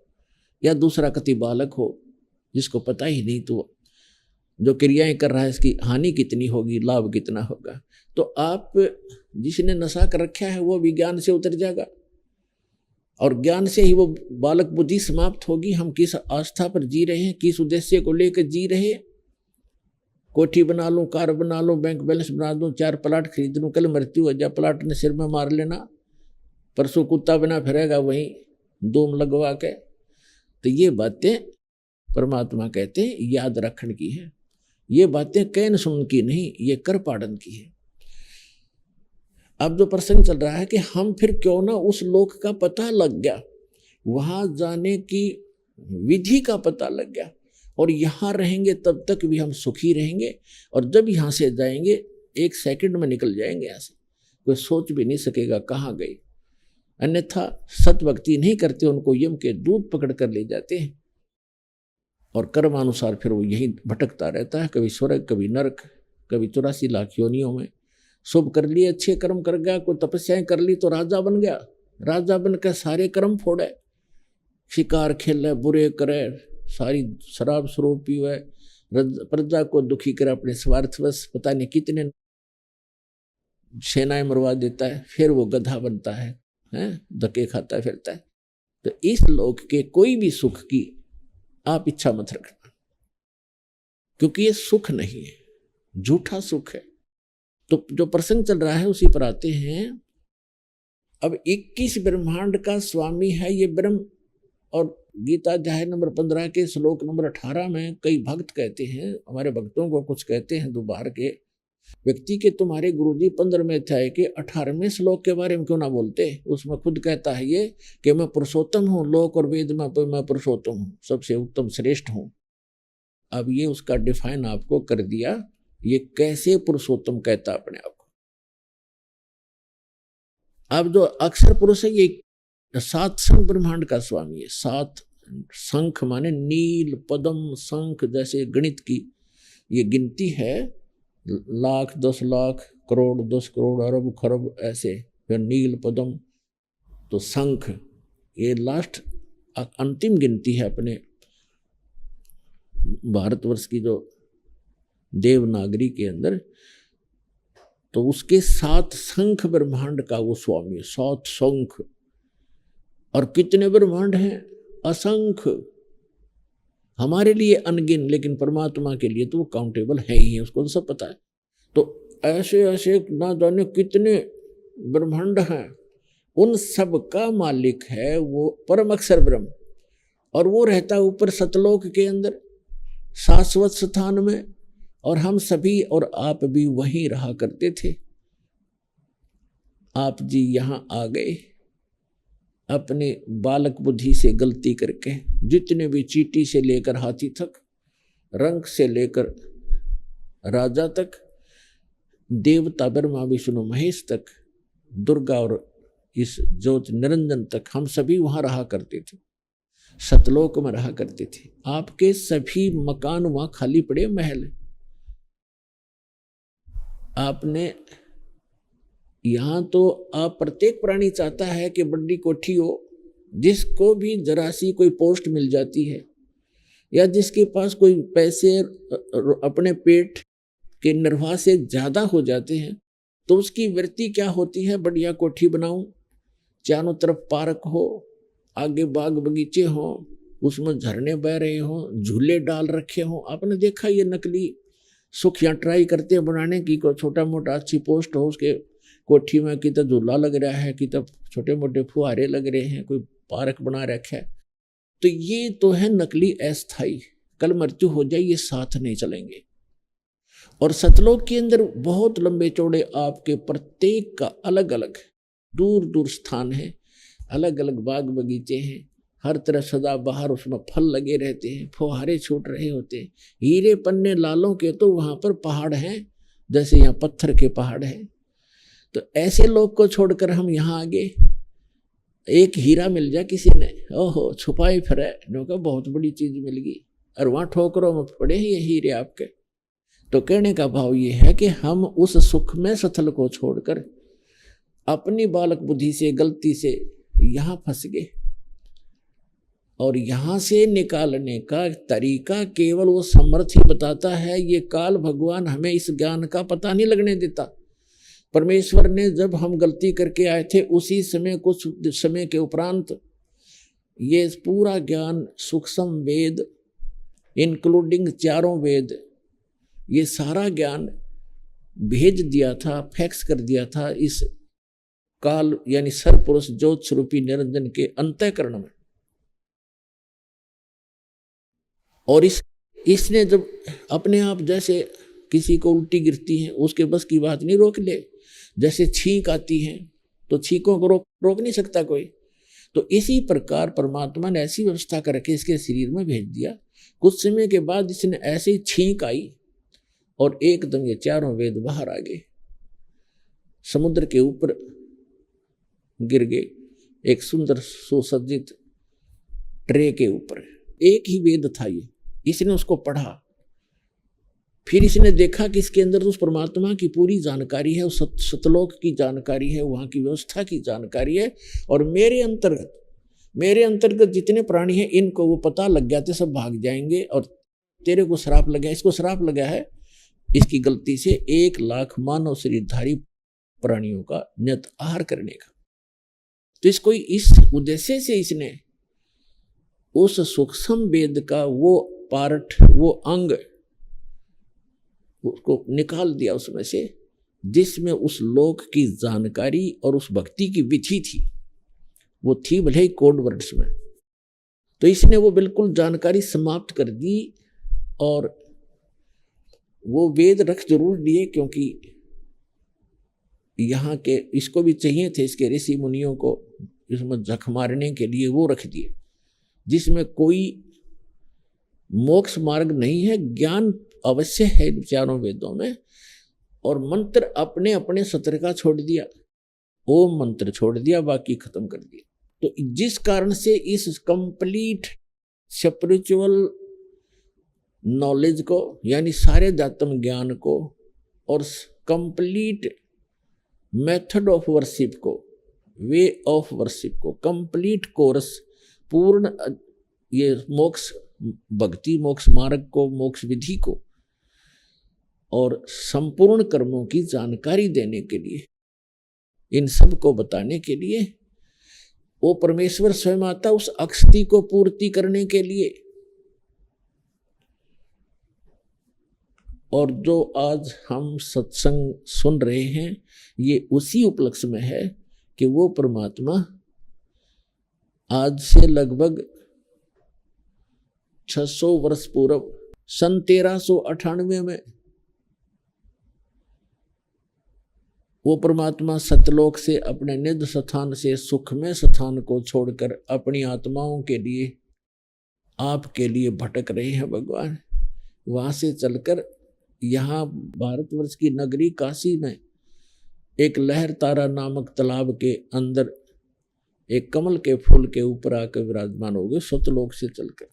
या दूसरा कति बालक हो जिसको पता ही नहीं, तो जो क्रियाएं कर रहा है इसकी हानि कितनी होगी, लाभ कितना होगा। तो आप जिसने नशा कर रखा है वो विज्ञान से उतर जाएगा और ज्ञान से ही वो बालक बुद्धि समाप्त होगी। हम किस आस्था पर जी रहे हैं, किस उद्देश्य को लेकर जी रहे हैं। कोठी बना लूं, कार बना लूं, बैंक बैलेंस बना दूं, 4 प्लाट खरीद लूं, कल मृत्यु हो जाए, प्लाट ने सिर में मार लेना, परसों कुत्ता बना फिरेगा वहीं धूम लगवा के। तो ये बातें परमात्मा कहते हैं याद रखने की है। ये बातें कहन सुन की नहीं, ये कर पाड़न की है। अब जो प्रसंग चल रहा है कि हम फिर क्यों ना उस लोक का पता लग गया, वहां जाने की विधि का पता लग गया, और यहाँ रहेंगे तब तक भी हम सुखी रहेंगे। और जब यहाँ से जाएंगे 1 सेकंड में निकल जाएंगे यहाँ से, कोई सोच भी नहीं सकेगा कहाँ गए। अन्यथा सत भक्ति नहीं करते उनको यम के दूध पकड़ कर ले जाते हैं और कर्मानुसार फिर वो यही भटकता रहता है, कभी स्वर्ग, कभी नरक, कभी 84 लाख योनियों में। शुभ कर लिए, अच्छे कर्म कर गया, कोई तपस्याएं कर ली तो राजा बन गया, राजा बनकर सारे कर्म फोड़े, शिकार खेले, बुरे करे, सारी शराब स्वरूप पीवे, प्रजा को दुखी करे अपने स्वार्थवश, पता नहीं कितने सेनाएं मरवा देता है, फिर वो गधा बनता है, धक्के खाता फिरता है। तो इस लोक के कोई भी सुख की आप इच्छा मत रखना, क्योंकि ये सुख नहीं है, झूठा सुख है। तो जो प्रसंग चल रहा है उसी पर आते हैं। अब 21 ब्रह्मांड का स्वामी है ये ब्रह्म। और गीता अध्याय नंबर 15 के श्लोक नंबर 18 में कई भक्त कहते हैं, हमारे भक्तों को कुछ कहते हैं दोबार के व्यक्ति के, तुम्हारे गुरुजी 15वें अध्याय के 18वें श्लोक के बारे में क्यों ना बोलते। उसमें खुद कहता है ये कि मैं पुरुषोत्तम हूँ, लोक और वेद में मैं पुरुषोत्तम हूँ, सबसे उत्तम श्रेष्ठ हूँ। अब ये उसका डिफाइन आपको कर दिया, ये कैसे पुरुषोत्तम कहता अपने आप को। अब जो अक्षर पुरुष है ये 7 संग ब्रह्मांड का स्वामी है, 7 शंख माने नील, पद्म, शंख, जैसे गणित की ये गिनती है, लाख, 10 लाख, करोड़, 10 करोड़, अरब, खरब, ऐसे, फिर नील, पद्म, तो शंख, ये लास्ट अंतिम गिनती है अपने भारतवर्ष की जो देवनागरी के अंदर। तो उसके 7 शंख ब्रह्मांड का वो स्वामी है, 7 शंख। और कितने ब्रह्मांड हैं? असंख्य। हमारे लिए अनगिन, लेकिन परमात्मा के लिए तो वो काउंटेबल है ही है, उसको तो सब पता है। तो ऐसे ऐसे ना जाने कितने ब्रह्मांड हैं, उन सब का मालिक है वो परम अक्षर ब्रह्म। और वो रहता है ऊपर सतलोक के अंदर शाश्वत स्थान में, और हम सभी और आप भी वहीं रहा करते थे। आप जी यहाँ आ गए अपने बालक बुद्धि से गलती करके, जितने भी चींटी से लेकर हाथी तक, रंग से लेकर राजा तक, देवता ब्रह्मा विष्णु महेश तक, दुर्गा और इस ज्योत निरंजन तक, हम सभी वहां रहा करते थे, सतलोक में रहा करते थे। आपके सभी मकान वहां खाली पड़े, महल। आपने यहाँ तो आप प्रत्येक प्राणी चाहता है कि बड़ी कोठी हो, जिसको भी जरा सी कोई पोस्ट मिल जाती है, या जिसके पास कोई पैसे अपने पेट के निर्वाह से ज्यादा हो जाते हैं, तो उसकी वृत्ति क्या होती है? बढ़िया कोठी बनाऊं, चारों तरफ पार्क हो, आगे बाग बगीचे हो, उसमें झरने बह रहे हो, झूले डाल रखे हो। आपने देखा ये नकली सुख यहाँ ट्राई करते हैं बनाने की, कोई छोटा मोटा अच्छी पोस्ट हो, उसके कोठी में कि तो झूला लग रहा है, कि तो छोटे मोटे फुहारे लग रहे हैं, कोई पार्क बना रखा है। तो ये तो है नकली अस्थाई, कल मृत्यु हो जाए ये साथ नहीं चलेंगे। और सतलोक के अंदर बहुत लंबे चौड़े आपके प्रत्येक का अलग अलग दूर दूर स्थान है, अलग अलग बाग बगीचे हैं, हर तरफ सदा बाहर उसमें फल लगे रहते हैं, फुहारे छूट रहे होते हैं, हीरे पन्ने लालों के तो वहां पर पहाड़ हैं, जैसे यहाँ पत्थर के पहाड़ हैं। तो ऐसे लोग को छोड़कर हम यहाँ आगे, एक हीरा मिल जाए किसी ने, ओहो छुपाई फिरे, का बहुत बड़ी चीज मिल गई, और वहां ठोकरों में पड़े हैं ये हीरे आपके। तो कहने का भाव ये है कि हम उस सुख में सथल को छोड़कर अपनी बालक बुद्धि से गलती से यहाँ फंस गए, और यहाँ से निकालने का तरीका केवल वो समर्थ ही बताता है। ये काल भगवान हमें इस ज्ञान का पता नहीं लगने देता। परमेश्वर ने जब हम गलती करके आए थे, उसी समय कुछ समय के उपरांत ये पूरा ज्ञान, सूक्ष्म वेद इंक्लूडिंग चारों वेद, ये सारा ज्ञान भेज दिया था, फैक्स कर दिया था इस काल यानी सर्वपुरुष ज्योत स्वरूपी निरंजन के अंतःकरण में। और इसने जब अपने आप, जैसे किसी को उल्टी गिरती है, उसके बस की बात नहीं रोक ले, जैसे छींक आती है तो छींकों को रोक नहीं सकता कोई। तो इसी प्रकार परमात्मा ने ऐसी व्यवस्था करके इसके शरीर में भेज दिया। कुछ समय के बाद इसने ऐसे ही छींक आई और एकदम ये चारों वेद बाहर आ गए, समुद्र के ऊपर गिर गए, एक सुंदर सुसज्जित ट्रे के ऊपर। एक ही वेद था ये, इसने उसको पढ़ा, फिर इसने देखा कि इसके अंदर उस परमात्मा की पूरी जानकारी है, उस सतलोक की जानकारी है, वहाँ की व्यवस्था की जानकारी है। और मेरे अंतर्गत जितने प्राणी हैं, इनको वो पता लग गया तो सब भाग जाएंगे। और तेरे को श्राप लगा, इसको श्राप लगा है इसकी गलती से 1 लाख मानव शरीरधारी प्राणियों का नियत आहार करने का। तो इसको इस उद्देश्य से इसने उस सूक्ष्म वेद का वो पार्ट, वो अंग उसको निकाल दिया उसमें से, जिसमें उस लोक की जानकारी और उस भक्ति की विधि थी। वो थी भले ही कोड वर्ड्स में, तो इसने वो बिल्कुल जानकारी समाप्त कर दी। और वो वेद रख जरूर दिए, क्योंकि यहाँ के इसको भी चाहिए थे, इसके ऋषि मुनियों को इसमें जख मारने के लिए वो रख दिए, जिसमें कोई मोक्ष मार्ग नहीं है, ज्ञान अवश्य है इन चारों वेदों में। और मंत्र अपने अपने सत्र का छोड़ दिया, ओम मंत्र छोड़ दिया, बाकी खत्म कर दिया। तो जिस कारण से इस कंप्लीट स्पिरिचुअल नॉलेज को यानी सारे अध्यात्म ज्ञान को और कंप्लीट मेथड ऑफ वर्शिप को, वे ऑफ वर्शिप को, कंप्लीट कोर्स, पूर्ण ये मोक्ष भक्ति मोक्ष मार्ग को, मोक्ष विधि को और संपूर्ण कर्मों की जानकारी देने के लिए, इन सब को बताने के लिए वो परमेश्वर स्वयं आता उस अक्षति को पूर्ति करने के लिए। और जो आज हम सत्संग सुन रहे हैं ये उसी उपलक्ष्य में है कि वो परमात्मा आज से लगभग 600 वर्ष पूर्व सन 1398 में वो परमात्मा सतलोक से अपने निज स्थान से सुखमय स्थान को छोड़कर अपनी आत्माओं के लिए, आपके लिए भटक रहे हैं भगवान। वहां से चलकर यहाँ भारतवर्ष की नगरी काशी में एक लहर तारा नामक तालाब के अंदर एक कमल के फूल के ऊपर आकर विराजमान हो गए सतलोक से चलकर।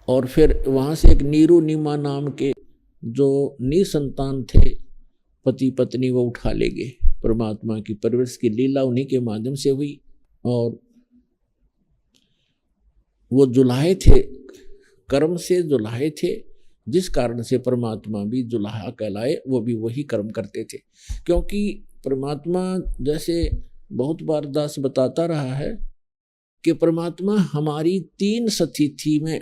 और फिर वहां से एक नीरू नीमा नाम के जो निसंतान थे पति पत्नी वो उठा ले गए। परमात्मा की परवरिश की लीला उन्हीं के माध्यम से हुई और वो जुलाहे थे, कर्म से जुलाहे थे, जिस कारण से परमात्मा भी जुलाहा कहलाए। वो भी वही कर्म करते थे, क्योंकि परमात्मा जैसे बहुत बार दास बताता रहा है कि परमात्मा हमारी 3 स्थिति में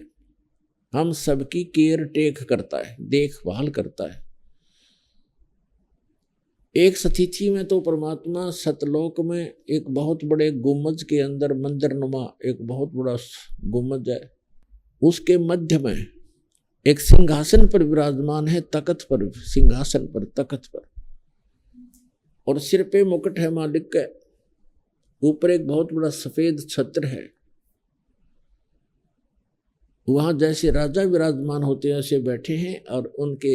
हम सबकी केयर टेक करता है, देखभाल करता है। एक स्थिति में तो परमात्मा सतलोक में एक बहुत बड़े गुम्बज के अंदर मंदिर नुमा एक बहुत बड़ा गुम्बज है, उसके मध्य में एक सिंहासन पर विराजमान है, तख्त पर, सिंहासन पर, तख्त पर, और सिर पे मुकुट है मालिक का, ऊपर एक बहुत बड़ा सफेद छत्र है। वहां जैसे राजा विराजमान होते हैं ऐसे बैठे हैं और उनके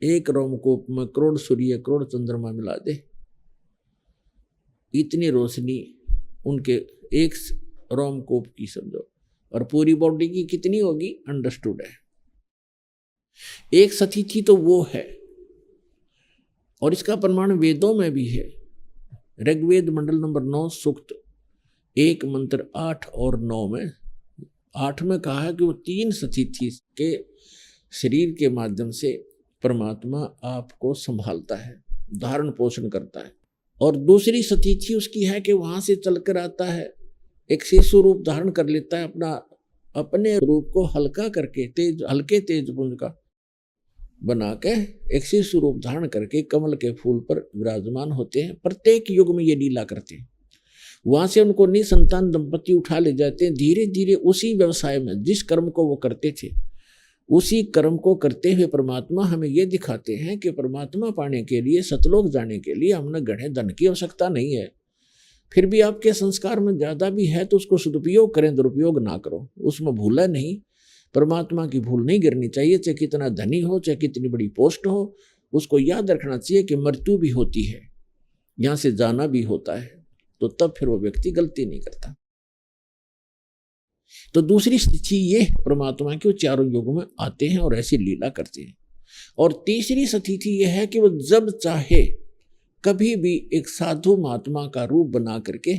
एक रोमकूप में करोड़ सूर्य करोड़ चंद्रमा मिला दे, इतनी रोशनी उनके एक रोमकूप की समझो, और पूरी बॉडी की कितनी होगी अंडरस्टूड है। एक स्थिति तो वो है, और इसका प्रमाण वेदों में भी है। ऋग्वेद मंडल नंबर 9 सूक्त 1 मंत्र 8 और 9 में 8 में कहा है कि वो 3 स्थिति के शरीर के माध्यम से परमात्मा आपको संभालता है, धारण पोषण करता है। और दूसरी स्थिति उसकी है कि वहां से चलकर आता है, एक शिशु रूप धारण कर लेता है, अपने रूप को हल्का करके हल्के तेज पुंज का बना के एक शिशु रूप धारण करके कमल के फूल पर विराजमान होते हैं। प्रत्येक युग में ये लीला करते हैं। वहां से उनको निसंतान दंपति उठा ले जाते हैं। धीरे धीरे उसी व्यवसाय में जिस कर्म को वो करते थे उसी कर्म को करते हुए परमात्मा हमें ये दिखाते हैं कि परमात्मा पाने के लिए, सतलोक जाने के लिए हमने गढ़े धन की आवश्यकता नहीं है। फिर भी आपके संस्कार में ज्यादा भी है तो उसको सदुपयोग करें, दुरुपयोग ना करो, उसमें भूला नहीं। परमात्मा की भूल नहीं गिरनी चाहिए, चाहे कितना धनी हो, चाहे कितनी बड़ी पोस्ट हो। उसको याद रखना चाहिए कि मृत्यु भी होती है, यहाँ से जाना भी होता है, तो तब फिर वो व्यक्ति गलती नहीं करता। तो दूसरी स्थिति ये परमात्मा के वो चारों युगों में आते हैं और ऐसी लीला करते हैं। और तीसरी स्थिति ये है कि वो जब चाहे कभी भी एक साधु महात्मा का रूप बना करके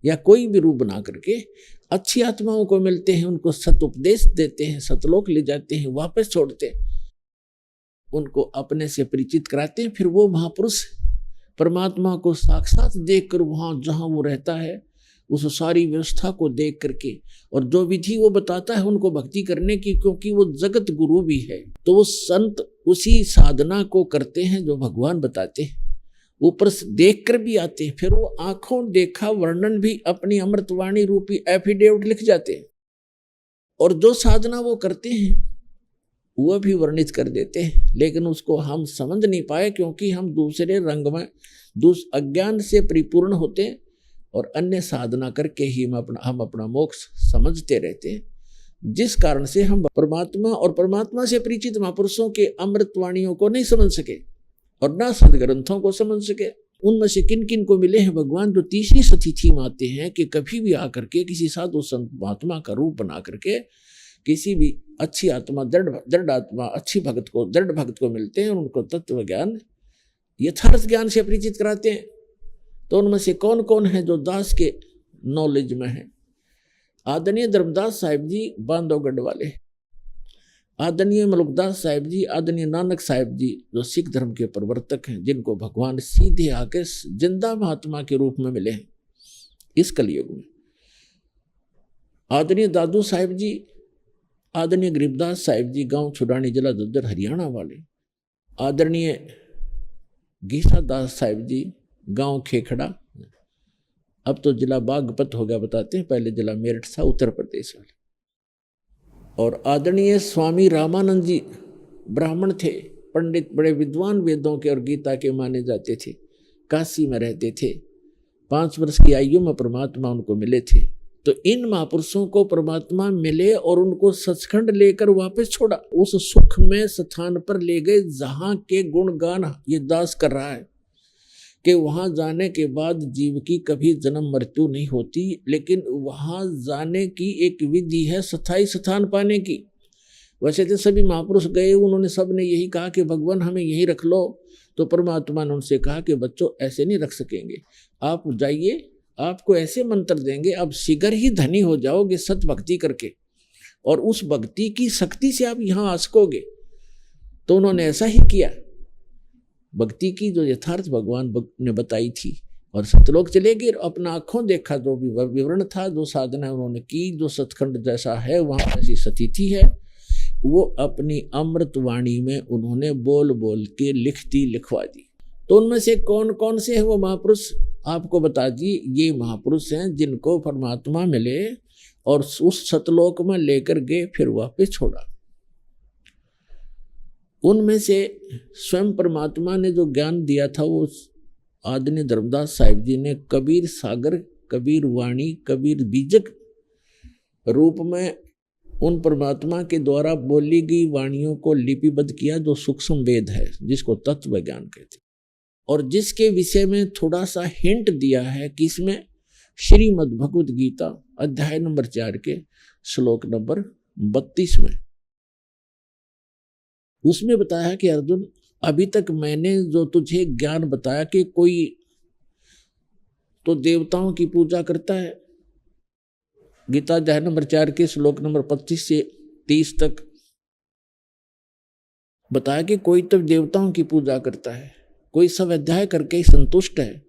या कोई भी रूप बना करके अच्छी आत्माओं को मिलते हैं, उनको सत उपदेश देते हैं, सतलोक ले जाते हैं, वापस छोड़ते हैं, उनको अपने से परिचित कराते हैं। फिर वो महापुरुष परमात्मा को साक्षात देखकर वहां जहां वो रहता है उस सारी व्यवस्था को देख करके और जो विधि वो बताता है उनको भक्ति करने की, क्योंकि वो जगत गुरु भी है, तो वो संत उसी साधना को करते हैं जो भगवान बताते हैं, ऊपर से देख कर भी आते हैं। फिर वो आंखों देखा वर्णन भी अपनी अमृतवाणी रूपी एफिडेविट लिख जाते हैं, और जो साधना वो करते हैं वह भी वर्णित कर देते हैं, लेकिन उसको हम समझ नहीं पाए क्योंकि हम दूसरे रंग में अज्ञान से परिपूर्ण होते हैं और अन्य साधना करके ही हम अपना मोक्ष समझते रहते हैं, जिस कारण से हम परमात्मा और परमात्मा से परिचित महापुरुषों के अमृतवाणियों को नहीं समझ सके और ना सदग्रंथों को समझ सके। उनमें से किन किन को मिले हैं भगवान, जो तीसरी सतिथि में आते हैं कि कभी भी आकर के किसी साधु संत महात्मा का रूप बना करके किसी भी अच्छी आत्मा, दृढ़ आत्मा, अच्छी भक्त को, दृढ़ भक्त को मिलते हैं और उनको तत्व ज्ञान, यथार्थ ज्ञान से परिचित कराते हैं। तो उनमें से कौन कौन है जो दास के नॉलेज में है? आदरणीय धर्मदास साहिब जी बांधवगढ़ वाले, आदरणीय मलुकदास साहिब जी, आदरणीय नानक साहिब जी जो सिख धर्म के प्रवर्तक हैं, जिनको भगवान सीधे आके जिंदा महात्मा के रूप में मिले हैं इस कलयुग में। आदरणीय दादू साहिब जी, आदरणीय गरीबदास साहिब जी गांव छुड़ानी, जिला झज्जर हरियाणा वाले, आदरणीय गीसा दास साहिब जी गांव खेखड़ा, अब तो जिला बागपत हो गया बताते हैं, पहले जिला मेरठ था, उत्तर प्रदेश वाले। और आदरणीय स्वामी रामानंद जी ब्राह्मण थे, पंडित, बड़े विद्वान, वेदों के और गीता के माने जाते थे, काशी में रहते थे, 5 वर्ष की आयु में परमात्मा उनको मिले थे। तो इन महापुरुषों को परमात्मा मिले और उनको सचखंड लेकर वापस छोड़ा, उस सुख में स्थान पर ले गए जहां के गुणगान ये दास कर रहा है कि वहां जाने के बाद जीव की कभी जन्म मृत्यु नहीं होती, लेकिन वहां जाने की एक विधि है स्थायी स्थान पाने की। वैसे तो सभी महापुरुष गए, उन्होंने सब ने यही कहा कि भगवान हमें यही रख लो, तो परमात्मा ने उनसे कहा कि बच्चों ऐसे नहीं रख सकेंगे, आप जाइए, आपको ऐसे मंत्र देंगे, आप शीघ्र ही धनी हो जाओगे सत भक्ति करके, और उस भक्ति की शक्ति से आप यहाँ आ सकोगे। तो उन्होंने ऐसा ही किया, भक्ति की जो यथार्थ भगवान ने बताई थी, और सतलोक चले गए, अपना आंखों देखा जो भी विवरण था, जो साधना उन्होंने की, जो सतखंड जैसा है वहां ऐसी सतिथि है, वो अपनी अमृत वाणी में उन्होंने बोल बोल के लिखवा दी। तो उनमें से कौन कौन से हैं वो महापुरुष आपको बता दी। ये महापुरुष हैं जिनको परमात्मा मिले और उस सतलोक में लेकर गए, फिर वापस छोड़ा। उनमें से स्वयं परमात्मा ने जो ज्ञान दिया था वो आदरणीय धर्मदास साहिब जी ने कबीर सागर, कबीर वाणी, कबीर बीजक रूप में उन परमात्मा के द्वारा बोली गई वाणियों को लिपिबद्ध किया, जो सूक्ष्म वेद है, जिसको तत्व ज्ञान कहते हैं, और जिसके विषय में थोड़ा सा हिंट दिया है कि इसमें श्रीमद् भगवद गीता अध्याय नंबर 4 के श्लोक नंबर 32 में उसमें बताया कि अर्जुन, अभी तक मैंने जो तुझे ज्ञान बताया कि कोई तो देवताओं की पूजा करता है, गीता अध्याय नंबर 4 के श्लोक नंबर 25 से 30 तक बताया कि कोई तो देवताओं की पूजा करता है, कोई स्वाध्याय करके संतुष्ट है,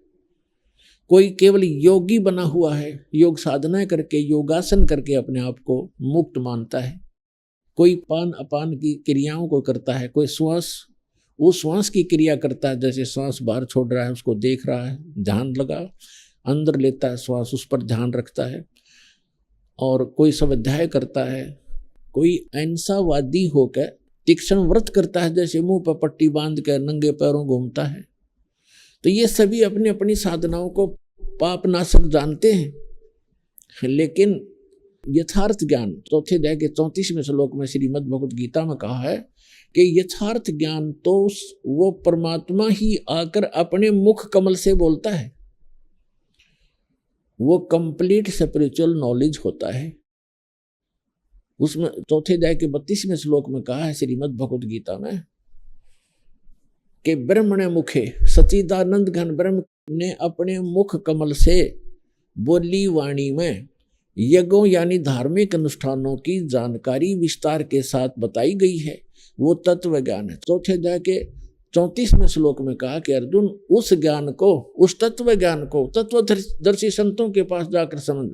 कोई केवल योगी बना हुआ है, योग साधना करके, योगासन करके अपने आप को मुक्त मानता है, कोई पान अपान की क्रियाओं को करता है, कोई श्वास की क्रिया करता है, जैसे श्वास बाहर छोड़ रहा है उसको देख रहा है, ध्यान लगा, अंदर लेता है श्वास, उस पर ध्यान रखता है, और कोई स्वाध्याय करता है, कोई अहिंसावादी होकर तीक्ष्ण व्रत करता है, जैसे मुंह पर पट्टी बांध कर नंगे पैरों घूमता है। तो ये सभी अपनी अपनी साधनाओं को पापनाशक जानते हैं, लेकिन यथार्थ ज्ञान चौथे अध्याय के 34वें श्लोक में श्रीमद् भगवद गीता में कहा है कि यथार्थ ज्ञान तो वो परमात्मा ही आकर अपने मुख कमल से बोलता है, वो कंप्लीट स्पिरिचुअल नॉलेज होता है। उसमें चौथे अध्याय के 32वें श्लोक में कहा है श्रीमद् भगवद गीता में कि ब्रह्मणे मुखे सच्चिदानंद घन ब्रह्म ने अपने मुख कमल से बोली वाणी में यज्ञों यानी धार्मिक अनुष्ठानों की जानकारी विस्तार के साथ बताई गई है, वो तत्व ज्ञान है। चौथे अध्याय के 34वें श्लोक में कहा कि अर्जुन, उस ज्ञान को, उस तत्व ज्ञान को तत्वदर्शी संतों के पास जाकर समझ,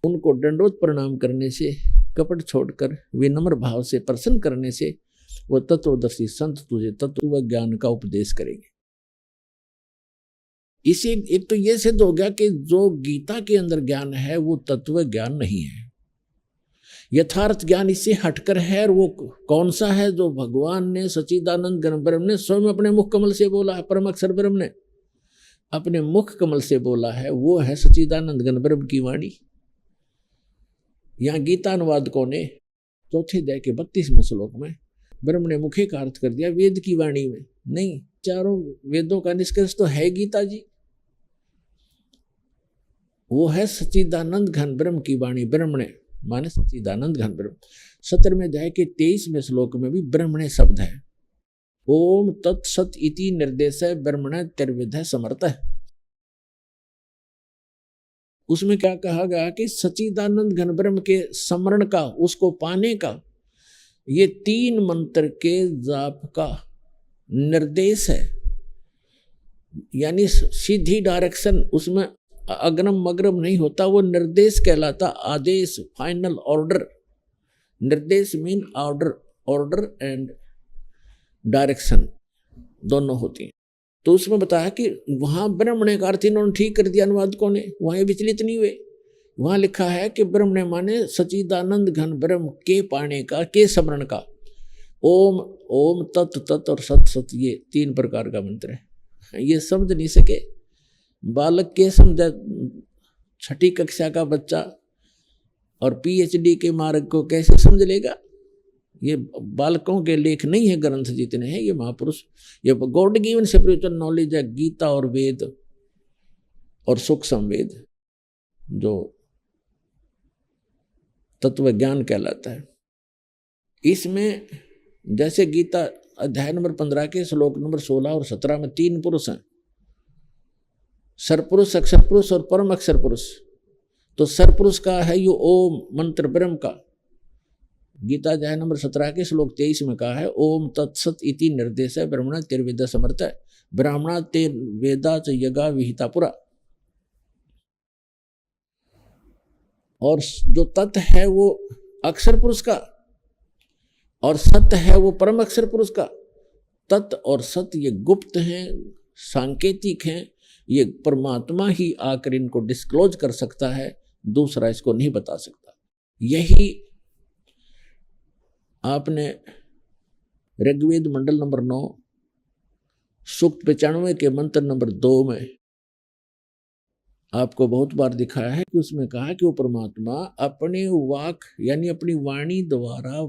उनको दंडवत प्रणाम करने से, कपट छोड़कर विनम्र भाव से प्रसन्न करने से वो तत्वदर्शी संत तुझे तत्व ज्ञान का उपदेश करेंगे। इसे एक तो ये सिद्ध हो गया कि जो गीता के अंदर ज्ञान है वो तत्व ज्ञान नहीं है, यथार्थ ज्ञान इससे हटकर है। और वो कौन सा है? जो भगवान ने सच्चिदानंद घन ब्रह्म ने स्वयं अपने मुख कमल से बोला है, परम अक्षर ब्रह्म ने अपने मुख कमल से बोला है, वो है सच्चिदानंद घन ब्रह्म की वाणी। यहाँ गीता अनुवादकों ने चौथे अध्याय के 32वें श्लोक में ब्रह्म ने मुखे का अर्थ कर दिया वेद की वाणी में, नहीं, चारों वेदों का निष्कर्ष तो है गीता जी। वो है सच्चिदानंद घन ब्रह्म की वाणी। ब्रह्मणे माने सच्चिदानंद घन ब्रह्म। 17वें अध्याय के 23वें श्लोक में भी ब्रह्मणे शब्द है। ओम तत्सत इति निर्देश ब्रह्मण त्रिविध समर्थ है। उसमें क्या कहा गया कि सच्चिदानंद घन ब्रह्म के स्मरण का, उसको पाने का ये 3 मंत्र के जाप का निर्देश है, यानी सीधी डायरेक्शन, उसमें अग्रम मग्रम नहीं होता, वो निर्देश कहलाता। आदेश, फाइनल ऑर्डर। निर्देश mean order, order and direction दोनों होती हैं। तो उसमें बताया कि वहां ब्रह्मणे का अर्थ इन्होंने ठीक कर दिया अनुवादकों ने, वहां विचलित नहीं हुए। वहां लिखा है कि ब्रह्मणे माने सच्चिदानंद घन ब्रह्म के पाने का, के स्मरण का। ओम, ओम, तत्, तत् और सत, सत, ये 3 प्रकार का मंत्र है। ये समझ नहीं सके बालक के समझा, 6ठी कक्षा का बच्चा और पीएचडी के मार्ग को कैसे समझ लेगा? ये बालकों के लेख नहीं है, ग्रंथ जितने हैं ये महापुरुष, ये गॉड गिवन स्पिरिचुअल नॉलेज है। गीता और वेद और सूक्ष्म वेद जो तत्व ज्ञान कहलाता है। इसमें जैसे गीता अध्याय नंबर 15 के श्लोक नंबर 16 और 17 में 3 पुरुष हैं, सरपुरुष, अक्षर पुरुष और परम अक्षर पुरुष। तो सरपुरुष का है ये ओम मंत्र ब्रह्म का। गीता अध्याय नंबर 17 के श्लोक 23 में कहा है ओम तत्सत इति निर्देश है ब्रह्मण तिर्वेद समर्थ है ब्राह्मणा ते वेदा च यगा विहिता पुरा। और जो तत् है वो अक्षर पुरुष का और सत्य है वो परम अक्षर पुरुष का। तत् और सत्य ये गुप्त हैं, सांकेतिक हैं, ये परमात्मा ही आकर इनको डिस्क्लोज कर सकता है, दूसरा इसको नहीं बता सकता। यही आपने ऋग्वेद मंडल नंबर 9 सूक्त 95 के मंत्र नंबर 2 में आपको बहुत बार दिखाया है कि उसमें कहा कि वो परमात्मा अपने वाक यानी अपनी वाणी द्वारा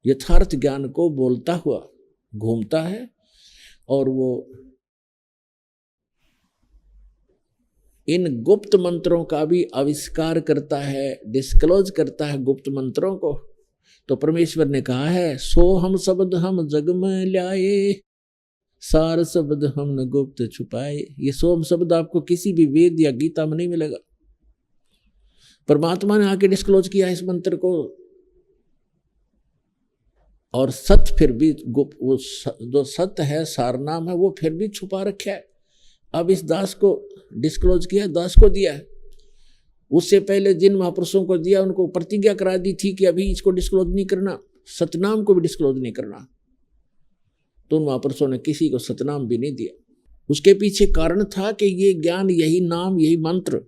यथार्थ ज्ञान को बोलता हुआ घूमता है और वो इन गुप्त मंत्रों का भी आविष्कार करता है, डिस्क्लोज करता है गुप्त मंत्रों को। तो परमेश्वर ने कहा है सो हम शब्द हम जग में लाए, सार शब्द हम न गुप्त छुपाए। ये सोम शब्द आपको किसी भी वेद या गीता में नहीं मिलेगा। परमात्मा ने आके डिस्क्लोज किया इस मंत्र को। और सत्य फिर भी गुप्त, वो जो सत्य है सार नाम है वो फिर भी छुपा रखा है। अब इस दास को डिस्क्लोज किया, दास को दिया है। उससे पहले जिन महापुरुषों को दिया उनको प्रतिज्ञा करा दी थी कि अभी इसको डिस्क्लोज नहीं करना, सतनाम को भी डिस्क्लोज नहीं करना। तो उन महापुरुषों ने किसी को सतनाम भी नहीं दिया। उसके पीछे कारण था कि ये ज्ञान, यही नाम, यही मंत्र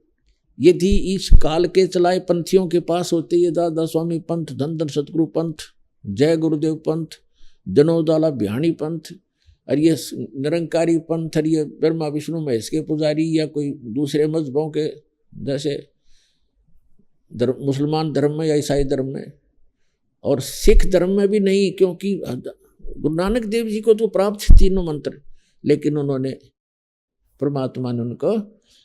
यदि इस काल के चलाए पंथियों के पास होते, ये दादा स्वामी पंथ, धन धन सतगुरु पंथ, जय गुरुदेव पंथ, जनोदाला बिहानी पंथ, और ये निरंकारी पंथ, और ये ब्रह्मा विष्णु महेश के पुजारी या कोई दूसरे मजहबों के जैसे मुसलमान धर्म में या ईसाई धर्म में, और सिख धर्म में भी नहीं, क्योंकि गुरु नानक देव जी को तो प्राप्त थे तीनों मंत्र, लेकिन उन्होंने परमात्मा ने उनको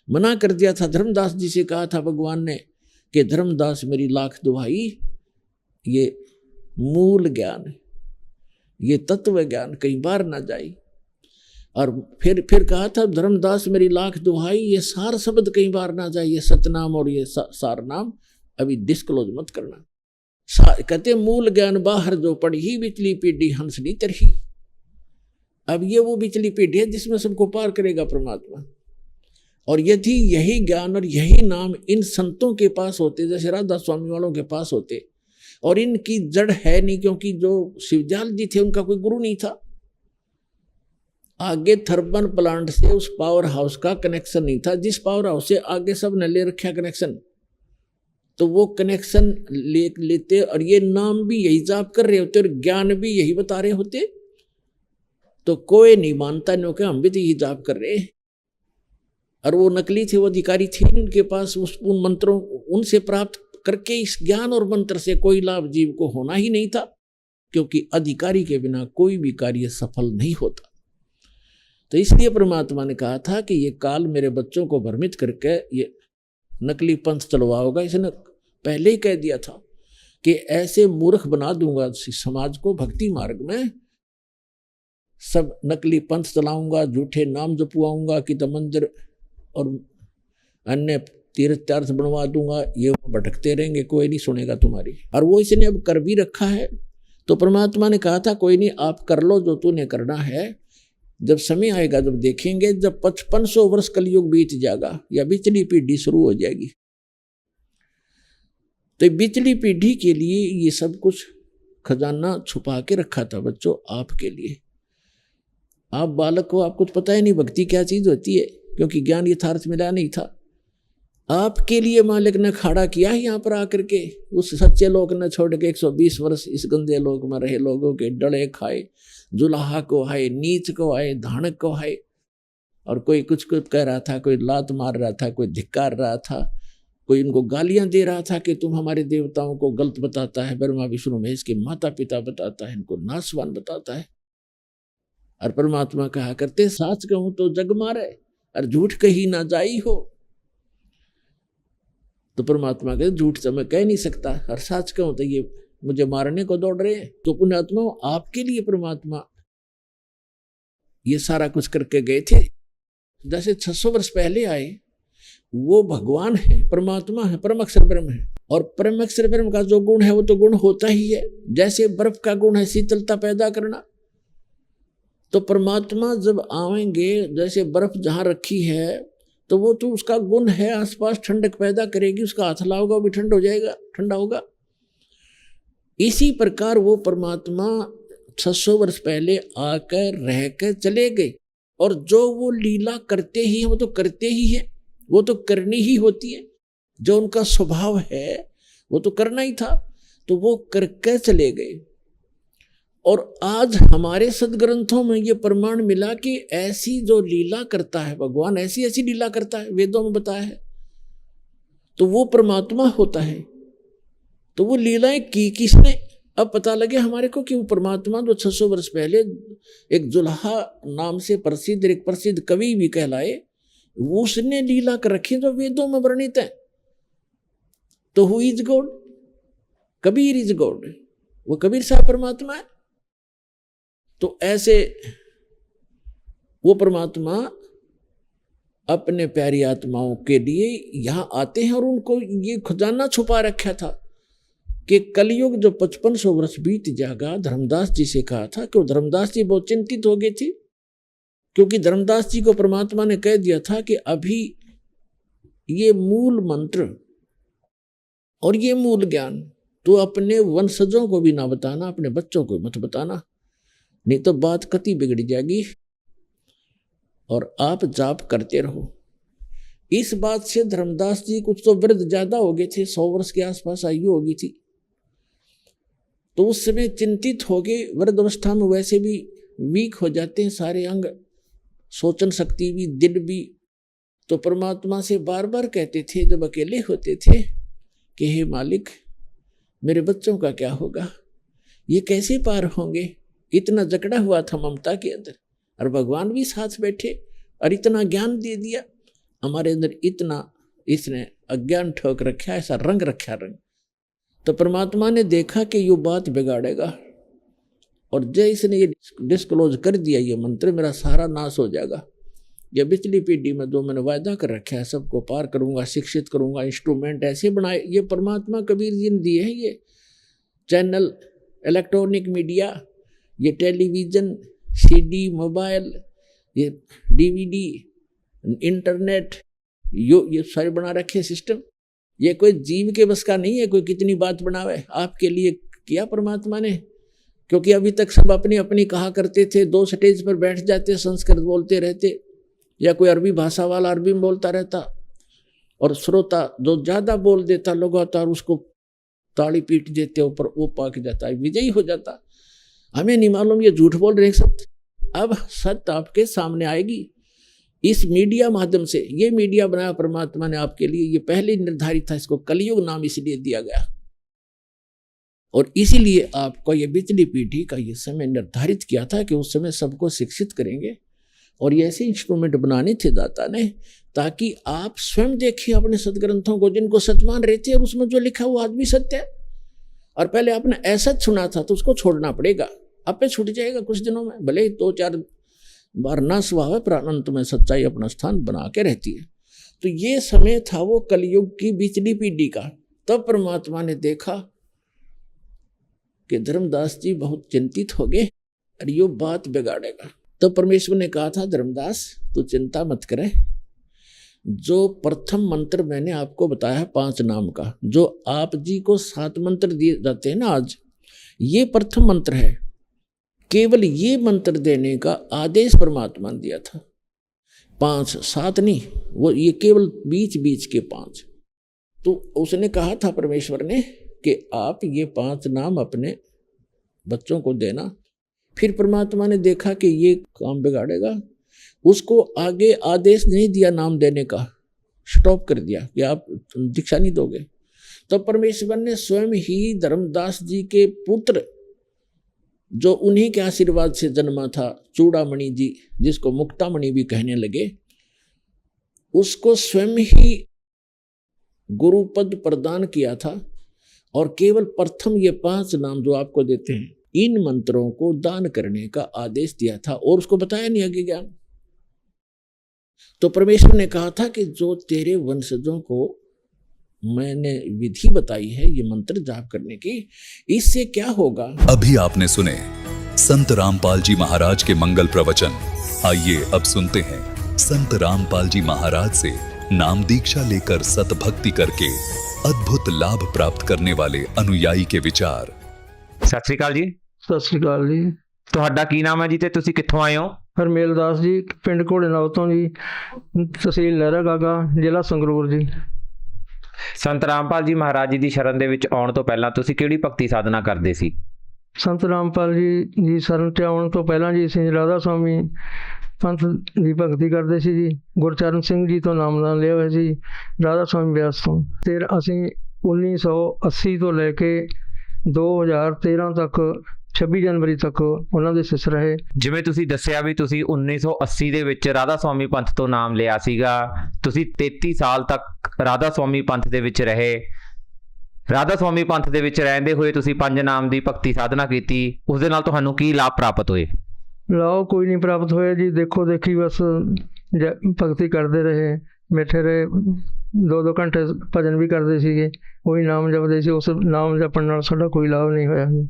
मना कर दिया था। धर्मदास जी से कहा था भगवान ने कि धर्मदास मेरी लाख दुहाई, ये मूल ज्ञान, ये तत्व ज्ञान कहीं बार ना जाए। और फिर कहा था धर्मदास मेरी लाख दुहाई, ये सार शब्द कहीं बार ना जाए, ये सतनाम और ये सार नाम अभी डिस्क्लोज मत करना। कहते मूल ज्ञान बाहर जो पढ़ी, बिचली पीढ़ी हंसनी तरही। अब ये वो बिचली पीढ़ी है जिसमें सबको पार करेगा परमात्मा। और यदि यही ज्ञान और यही नाम इन संतों के पास होते, जैसे राधा स्वामी वालों के पास होते, और इनकी जड़ है नहीं, क्योंकि जो शिवदयाल जी थे उनका कोई गुरु नहीं था। आगे थर्बन प्लांट से उस पावर हाउस का कनेक्शन नहीं था, जिस पावर हाउस से आगे सब ने ले रखा कनेक्शन। तो वो कनेक्शन लेते और ये नाम भी यही जाप कर रहे होते और ज्ञान भी यही बता रहे होते, तो कोई नहीं मानता नो कि हम भी तो यही जाप कर रहे हैं। और वो नकली थे, वो अधिकारी थे उनके पास, उन मंत्रों उनसे प्राप्त करके इस ज्ञान और मंत्र से कोई लाभ जीव को होना ही नहीं था, क्योंकि अधिकारी के बिना कोई भी कार्य सफल नहीं होता। तो इसलिए परमात्मा ने कहा था कि ये काल मेरे बच्चों को भ्रमित करके ये नकली पंथ चलवाओगा। इसने पहले ही कह दिया था कि ऐसे मूर्ख बना दूंगा समाज को भक्ति मार्ग में, सब नकली पंथ चलाऊंगा, झूठे नाम जपवाऊंगा कि तो मंदिर और अन्य तीर्थ तीर्थ बनवा दूंगा, ये भटकते रहेंगे, कोई नहीं सुनेगा तुम्हारी। और वो इसने अब कर भी रखा है। तो परमात्मा ने कहा था कोई नहीं, आप कर लो जो तूने करना है, जब समय आएगा जब देखेंगे, जब 5500 वर्ष कलयुग बीत जाएगा या बिचली पीढ़ी शुरू हो जाएगी, तो बिचली पीढ़ी के लिए ये सब कुछ खजाना छुपा के रखा था बच्चों आपके लिए। आप बालक को आप कुछ पता ही नहीं भक्ति क्या चीज होती है, क्योंकि ज्ञान यथार्थ मिला नहीं था। आपके लिए मालिक ने खड़ा किया यहाँ पर आकर के, उस सच्चे लोग ने छोड़ के 120 वर्ष इस गंदे लोग में रहे लोगों के डड़े खाए, जुलाहा को आए, नीच को आए, धानक को आए, और कोई कुछ कुछ कह रहा था, कोई लात मार रहा था, कोई धिक्कार रहा था, कोई इनको गालियां दे रहा था कि तुम हमारे देवताओं को गलत बताता है, ब्रह्मा विष्णु महेश के माता पिता बताता है, इनको नासवान बताता है। और परमात्मा कहा करते साच कहूं तो जग मारे और झूठ कही ना जाई हो। तो परमात्मा कहते झूठ तो मैं कह नहीं सकता, और साच कहूं तो ये मुझे मारने को दौड़ रहे हैं। तो पुण्यात्मा आपके लिए परमात्मा ये सारा कुछ करके गए थे। जैसे 600 वर्ष पहले आए, वो भगवान है, परमात्मा है, परम अक्षर ब्रह्म है। और परम अक्षर ब्रह्म का जो गुण है वो तो गुण होता ही है। जैसे बर्फ का गुण है शीतलता पैदा करना, तो परमात्मा जब आएंगे, जैसे बर्फ जहां रखी है तो वो तो उसका गुण है, आसपास ठंडक पैदा करेगी, उसका हाथ लाओगा वो भी ठंड हो जाएगा, ठंडा होगा। इसी प्रकार वो परमात्मा 600 वर्ष पहले आकर रहकर चले गए, और जो वो लीला करते ही हैं वो तो करते ही है, वो तो करनी ही होती है, जो उनका स्वभाव है वो तो करना ही था, तो वो करके चले गए। और आज हमारे सदग्रंथों में ये प्रमाण मिला कि ऐसी जो लीला करता है भगवान, ऐसी ऐसी लीला करता है, वेदों में बताया है, तो वो परमात्मा होता है। तो वो लीलाएं की किसने, अब पता लगे हमारे को कि वो परमात्मा जो 600 वर्ष पहले एक जुल्हा नाम से प्रसिद्ध, एक प्रसिद्ध कवि भी कहलाए, उसने लीला कर रखी जो वेदों में वर्णित है। तो who is God? Kabir is God, वो कबीर साहब परमात्मा है। तो ऐसे वो परमात्मा अपने प्यारी आत्माओं के लिए यहां आते हैं, और उनको ये खजाना छुपा रखा था कि कलयुग जो 5500 वर्ष बीत जाएगा, धर्मदास जी से कहा था कि धर्मदास जी बहुत चिंतित हो गए थे, क्योंकि धर्मदास जी को परमात्मा ने कह दिया था कि अभी ये मूल मंत्र और ये मूल ज्ञान तो अपने वंशजों को भी ना बताना, अपने बच्चों को मत बताना, नहीं तो बात कति बिगड़ जाएगी, और आप जाप करते रहो। इस बात से धर्मदास जी कुछ तो वृद्ध ज्यादा हो गए थे, 100 वर्ष के आसपास आयु हो गई थी, तो उस समय चिंतित हो गए। वृद्ध अवस्था में वैसे भी वीक हो जाते हैं सारे अंग, सोचन शक्ति भी, दिल भी। तो परमात्मा से बार बार कहते थे जब अकेले होते थे कि हे मालिक, मेरे बच्चों का क्या होगा, ये कैसे पार होंगे। इतना जकड़ा हुआ था ममता के अंदर, और भगवान भी साथ बैठे और इतना ज्ञान दे दिया। हमारे अंदर इतना इसने अज्ञान ठोक रखा, ऐसा रंग रखा रंग। तो परमात्मा ने देखा कि ये बात बिगाड़ेगा, और जय इसने ये डिस्क्लोज कर दिया, ये मंत्र मेरा सारा नाश हो जाएगा। ये पिछली पीढ़ी में जो मैंने वायदा कर रखा है सबको पार करूंगा, शिक्षित करूंगा, इंस्ट्रूमेंट ऐसे बनाए, ये परमात्मा कबीर जी ने दिए हैं। ये चैनल, इलेक्ट्रॉनिक मीडिया, ये टेलीविज़न, सीडी, मोबाइल, ये डीवीडी, इंटरनेट, ये सारे बना रखे सिस्टम। ये कोई जीव के बस का नहीं है, कोई कितनी बात बनावे। आपके लिए किया परमात्मा ने, क्योंकि अभी तक सब अपनी अपनी कहा करते थे, 2 स्टेज पर बैठ जाते, संस्कृत बोलते रहते, या कोई अरबी भाषा वाला अरबी में बोलता रहता, और श्रोता जो ज़्यादा बोल देता लगातार उसको ताली पीट देते, ऊपर वो पाक जाता है, विजयी हो जाता। हमें नहीं मालूम ये झूठ बोल रहे सत्य। अब सत्य आपके सामने आएगी इस मीडिया माध्यम से। ये मीडिया बनाया परमात्मा ने आपके लिए, ये पहले निर्धारित था, इसको कलयुग नाम इसलिए दिया गया, और इसीलिए आपको ये बिचली पीढ़ी का ये समय निर्धारित किया था कि उस समय सबको शिक्षित करेंगे, और ये ऐसे इंस्ट्रूमेंट बनाने थे दाता ने ताकि आप स्वयं देखिए अपने सदग्रंथों को, जिनको सत्य मान रहे थे, और उसमें जो लिखा वो आज भी सत्य है। और पहले आपने ऐसा सुना था तो उसको छोड़ना पड़ेगा, आपे छूट जाएगा कुछ दिनों में, भले ही 2-4 बार ना स्वभाव है, पर अनंत में सच्चाई अपना स्थान बना के रहती है। तो ये समय था वो कलयुग की बिचली पीढ़ी का। तब परमात्मा ने देखा कि धर्मदास जी बहुत चिंतित हो गए और ये बात बिगाड़ेगा। तो परमेश्वर ने कहा था, धर्मदास तू चिंता मत करे, जो प्रथम मंत्र मैंने आपको बताया 5 नाम का, जो आप जी को 7 मंत्र दिए जाते हैं ना आज, ये प्रथम मंत्र है। केवल ये मंत्र देने का आदेश परमात्मा ने दिया था, 5 7 नहीं, वो ये केवल बीच बीच के 5। तो उसने कहा था परमेश्वर ने कि आप ये 5 नाम अपने बच्चों को देना। फिर परमात्मा ने देखा कि ये काम बिगाड़ेगा, उसको आगे आदेश नहीं दिया नाम देने का, स्टॉप कर दिया कि आप दीक्षा नहीं दोगे। तो परमेश्वर ने स्वयं ही धर्मदास जी के पुत्र, जो उन्हीं के आशीर्वाद से जन्मा था, चूड़ामणि जी, जिसको मुक्तामणि भी कहने लगे, उसको स्वयं ही गुरुपद प्रदान किया था। और केवल प्रथम ये 5 नाम जो आपको देते हैं, इन मंत्रों को दान करने का आदेश दिया था, और उसको बताया नहीं आगे ज्ञान। तो परमेश्वर ने कहा था कि जो तेरे वंशजों को मैंने विधि बताई है ये मंत्र जाप करने की, इससे क्या होगा। अभी आपने सुने संत रामपाल जी महाराज के मंगल प्रवचन। आइए अब सुनते हैं संत रामपाल जी महाराज से नाम दीक्षा लेकर सतभक्ति करके अद्भुत लाभ प्राप्त करने वाले अनुयायी के विचार। ਸਤਿ ਸ਼੍ਰੀ ਅਕਾਲ ਜੀ। ਸਤਿ ਸ਼੍ਰੀ ਅਕਾਲ ਜੀ। ਤੁਹਾਡਾ ਕੀ ਨਾਮ ਹੈ ਜੀ ਤੇ ਤੁਸੀਂ ਕਿੱਥੋਂ ਆਏ ਹੋ? ਹਰਮੇਲ ਦਾਸ ਜੀ, ਪਿੰਡ ਘੋੜੇਨਾਲ ਤੋਂ ਜੀ, ਤਹਿਸੀਲ ਲਹਿਰਾ ਗਾਗਾ, ਜ਼ਿਲ੍ਹਾ ਸੰਗਰੂਰ ਜੀ। ਸੰਤ ਰਾਮਪਾਲ ਜੀ ਮਹਾਰਾਜ ਜੀ ਦੀ ਸ਼ਰਨ ਦੇ ਵਿੱਚ ਆਉਣ ਤੋਂ ਪਹਿਲਾਂ ਤੁਸੀਂ ਕਿਹੜੀ ਭਗਤੀ ਸਾਧਨਾ ਕਰਦੇ ਸੀ? ਸੰਤ ਰਾਮਪਾਲ ਜੀ ਸ਼ਰਨ ਤੇ ਆਉਣ ਤੋਂ ਪਹਿਲਾਂ ਜੀ ਅਸੀਂ ਰਾਧਾ ਸਵਾਮੀ ਪੰਥ ਦੀ ਭਗਤੀ ਕਰਦੇ ਸੀ ਜੀ। ਗੁਰਚਰਨ ਸਿੰਘ ਜੀ ਤੋਂ ਨਾਮਦਾਨ ਲਿਆ ਹੋਇਆ ਸੀ, ਰਾਧਾ ਸਵਾਮੀ ਬਿਆਸ ਤੋਂ। ਫਿਰ ਅਸੀਂ 1980 ਤੋਂ ਲੈ ਕੇ 2013 ਤੱਕ 26 ਜਨਵਰੀ ਤੱਕ ਉਹਨਾਂ ਦੇ ਸਿੱਖ ਰਹੇ। ਜਿਵੇਂ ਤੁਸੀਂ ਦੱਸਿਆ ਵੀ ਤੁਸੀਂ 1980 ਦੇ ਵਿੱਚ ਰਾਧਾ ਸਵਾਮੀ ਪੰਥ ਤੋਂ ਨਾਮ ਲਿਆ ਸੀਗਾ, ਤੁਸੀਂ 33 ਸਾਲ ਤੱਕ ਰਾਧਾ ਸਵਾਮੀ ਪੰਥ ਦੇ ਵਿੱਚ ਰਹੇ। ਰਾਧਾ ਸਵਾਮੀ ਪੰਥ ਦੇ ਵਿੱਚ ਰਹਿੰਦੇ ਹੋਏ ਤੁਸੀਂ 5 ਨਾਮ ਦੀ ਭਗਤੀ ਸਾਧਨਾ ਕੀਤੀ, ਉਸ ਦੇ ਨਾਲ ਤੁਹਾਨੂੰ ਕੀ ਲਾਭ ਪ੍ਰਾਪਤ ਹੋਏ? ਲਾਭ ਕੋਈ ਨਹੀਂ ਪ੍ਰਾਪਤ ਹੋਇਆ ਜੀ, ਦੇਖੋ ਦੇਖੀ ਬਸ ਭਗਤੀ ਕਰਦੇ ਰਹੇ, ਬੈਠੇ ਰਹੇ, 2-2 ਘੰਟੇ ਭਜਨ ਵੀ ਕਰਦੇ ਸੀਗੇ, ਉਹੀ ਨਾਮ ਜਪਦੇ ਸੀ। ਉਸ ਨਾਮ ਜਪਣ ਨਾਲ ਸਾਡਾ ਕੋਈ ਲਾਭ ਨਹੀਂ ਹੋਇਆ ਜੀ।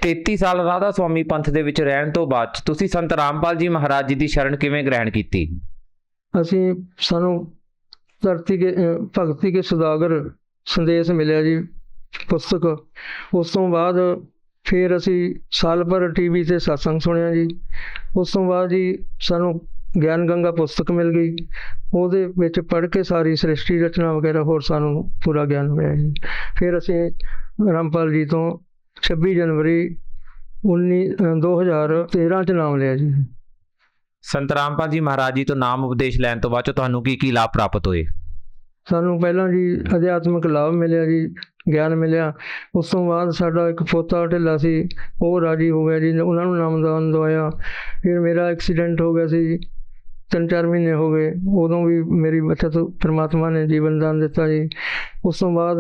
33 ਸਾਲ ਰਾਧਾ ਸਵਾਮੀ ਪੰਥ ਦੇ ਵਿੱਚ ਰਹਿਣ ਤੋਂ ਬਾਅਦ ਤੁਸੀਂ ਸੰਤ ਰਾਮਪਾਲ ਜੀ ਮਹਾਰਾਜ ਜੀ ਦੀ ਸ਼ਰਨ ਕਿਵੇਂ ਗ੍ਰਹਿਣ ਕੀਤੀ? ਸਾਨੂੰ ਧਰਤੀ ਕੇ ਭਗਤੀ ਕੇ ਸੁਦਾਗਰ ਸੰਦੇਸ਼ ਮਿਲਿਆ ਜੀ, ਪੁਸਤਕ। ਉਸ ਤੋਂ ਬਾਅਦ ਫਿਰ ਅਸੀਂ ਸਾਲ ਭਰ TV 'ਤੇ ਸਤਸੰਗ ਸੁਣਿਆ ਜੀ। ਉਸ ਤੋਂ ਬਾਅਦ ਜੀ ਸਾਨੂੰ ਗਿਆਨ ਗੰਗਾ ਪੁਸਤਕ ਮਿਲ ਗਈ, ਉਹਦੇ ਵਿੱਚ ਪੜ੍ਹ ਕੇ ਸਾਰੀ ਸ੍ਰਿਸ਼ਟੀ ਰਚਨਾ ਵਗੈਰਾ ਹੋਰ ਸਾਨੂੰ ਪੂਰਾ ਗਿਆਨ ਹੋਇਆ ਜੀ। ਫਿਰ ਅਸੀਂ ਰਾਮਪਾਲ ਜੀ ਤੋਂ 26 ਜਨਵਰੀ 2013 'ਚ ਨਾਮ ਲਿਆ ਜੀ। ਸੰਤ ਰਾਮਪਾਲ ਜੀ ਮਹਾਰਾਜ ਜੀ ਤੋਂ ਨਾਮ ਉਪਦੇਸ਼ ਲੈਣ ਤੋਂ ਬਾਅਦ ਤੁਹਾਨੂੰ ਕੀ ਲਾਭ ਪ੍ਰਾਪਤ ਹੋਏ? ਸਾਨੂੰ ਪਹਿਲਾਂ ਜੀ ਅਧਿਆਤਮਿਕ ਲਾਭ ਮਿਲਿਆ ਜੀ, ਗਿਆਨ ਮਿਲਿਆ। ਉਸ ਤੋਂ ਬਾਅਦ ਸਾਡਾ ਇੱਕ ਪੋਤਾ ਢਿੱਲਾ ਸੀ, ਉਹ ਰਾਜੀ ਹੋ ਗਿਆ ਜੀ, ਉਹਨਾਂ ਨੂੰ ਨਾਮਦਾਨ ਦਵਾਇਆ। ਫਿਰ ਮੇਰਾ ਐਕਸੀਡੈਂਟ ਹੋ ਗਿਆ ਸੀ, 3-4 ਮਹੀਨੇ ਹੋ ਗਏ, ਉਦੋਂ ਵੀ ਮੇਰੀ ਬੱਚਤ ਪਰਮਾਤਮਾ ਨੇ ਜੀਵਨ ਦਾਨ ਦਿੱਤਾ ਜੀ। ਉਸ ਤੋਂ ਬਾਅਦ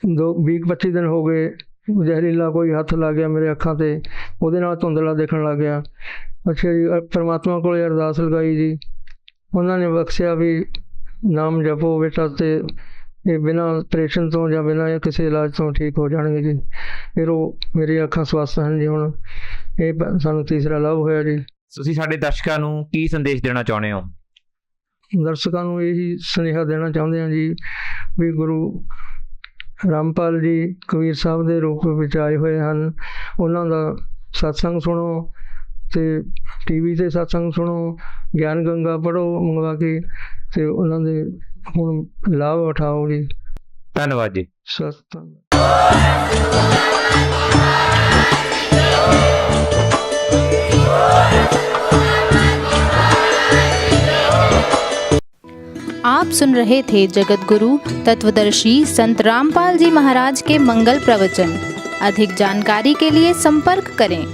20-25 ਦਿਨ ਹੋ ਗਏ, ਜ਼ਹਿਰੀਲਾ ਕੋਈ ਹੱਥ ਲੱਗ ਗਿਆ ਮੇਰੇ ਅੱਖਾਂ 'ਤੇ, ਉਹਦੇ ਨਾਲ ਧੁੰਦਲਾ ਦੇਖਣ ਲੱਗ ਗਿਆ। ਅੱਛਾ ਜੀ, ਪਰਮਾਤਮਾ ਕੋਲ ਅਰਦਾਸ ਲਗਾਈ ਜੀ, ਉਹਨਾਂ ਨੇ ਬਖਸ਼ਿਆ ਵੀ ਨਾਮ ਜਪੋ ਬੇਟਾ, ਤੇ ਇਹ ਬਿਨਾਂ ਆਪਰੇਸ਼ਨ ਤੋਂ ਜਾਂ ਬਿਨਾਂ ਕਿਸੇ ਇਲਾਜ ਤੋਂ ਠੀਕ ਹੋ ਜਾਣਗੇ ਜੀ। ਫਿਰ ਉਹ ਮੇਰੀ ਅੱਖਾਂ ਸਵਸਥ ਹਨ ਜੀ ਹੁਣ। ਇਹ ਸਾਨੂੰ ਤੀਸਰਾ ਲਾਭ ਹੋਇਆ ਜੀ। ਤੁਸੀਂ ਸਾਡੇ ਦਰਸ਼ਕਾਂ ਨੂੰ ਕੀ ਸੰਦੇਸ਼ ਦੇਣਾ ਚਾਹੁੰਦੇ ਹੋ? ਦਰਸ਼ਕਾਂ ਨੂੰ ਇਹੀ ਸੁਨੇਹਾ ਦੇਣਾ ਚਾਹੁੰਦੇ ਹਾਂ ਜੀ ਵੀ ਗੁਰੂ ਰਾਮਪਾਲ ਜੀ ਕਬੀਰ ਸਾਹਿਬ ਦੇ ਰੂਪ ਵਿੱਚ ਆਏ ਹੋਏ ਹਨ, ਉਹਨਾਂ ਦਾ ਸਤਸੰਗ ਸੁਣੋ ਅਤੇ TV 'ਤੇ ਸਤਸੰਗ ਸੁਣੋ, ਗਿਆਨ ਗੰਗਾ ਪੜ੍ਹੋ ਮੰਗਵਾ ਕੇ, ਅਤੇ ਉਹਨਾਂ ਦੇ ਹੁਣ ਲਾਭ ਉਠਾਓ ਜੀ। ਧੰਨਵਾਦ ਜੀ। आप सुन रहे थे जगत गुरु तत्वदर्शी संत रामपाल जी महाराज के मंगल प्रवचन। अधिक जानकारी के लिए संपर्क करें